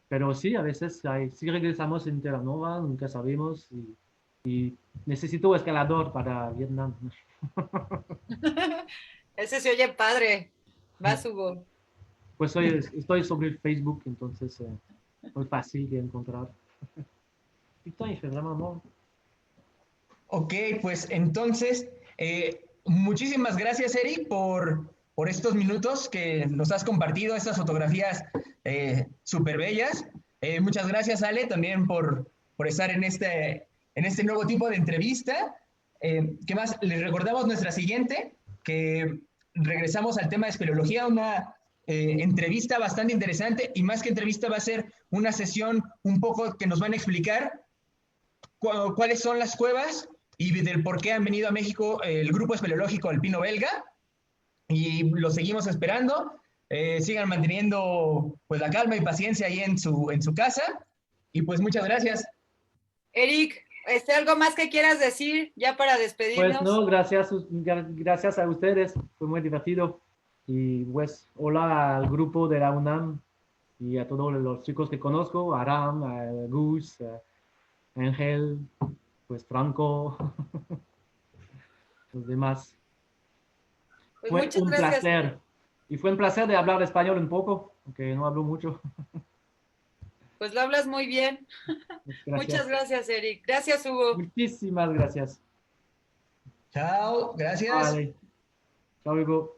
pero sí, a veces si regresamos en Terranova, nunca sabemos y necesito escalador para Vietnam. Ese se oye padre. Vas, Hugo. Pues estoy sobre Facebook, entonces muy fácil de encontrar. Ok, pues entonces, muchísimas gracias, Eric, por estos minutos que nos has compartido, estas fotografías súper bellas. Muchas gracias, Ale, también por estar en este nuevo tipo de entrevista. ¿Qué más? Les recordamos nuestra siguiente, que regresamos al tema de espeleología, una entrevista bastante interesante, y más que entrevista va a ser una sesión un poco que nos van a explicar cuáles son las cuevas y del por qué han venido a México el grupo espeleológico alpino belga, y lo seguimos esperando. Sigan manteniendo pues la calma y paciencia ahí en su casa, y pues muchas gracias. Eric, ¿algo más que quieras decir ya para despedirnos? Pues no, gracias a ustedes, fue muy divertido. Y pues hola al grupo de la UNAM y a todos los chicos que conozco, a Aram, a Gus, a Ángel, pues Franco, los demás. Pues fue muchas un gracias. Placer. Y fue un placer de hablar español un poco, aunque no hablo mucho. Pues lo hablas muy bien. Muchas gracias, Eric. Gracias, Hugo. Muchísimas gracias. Chao, gracias. Vale. Chao, Hugo.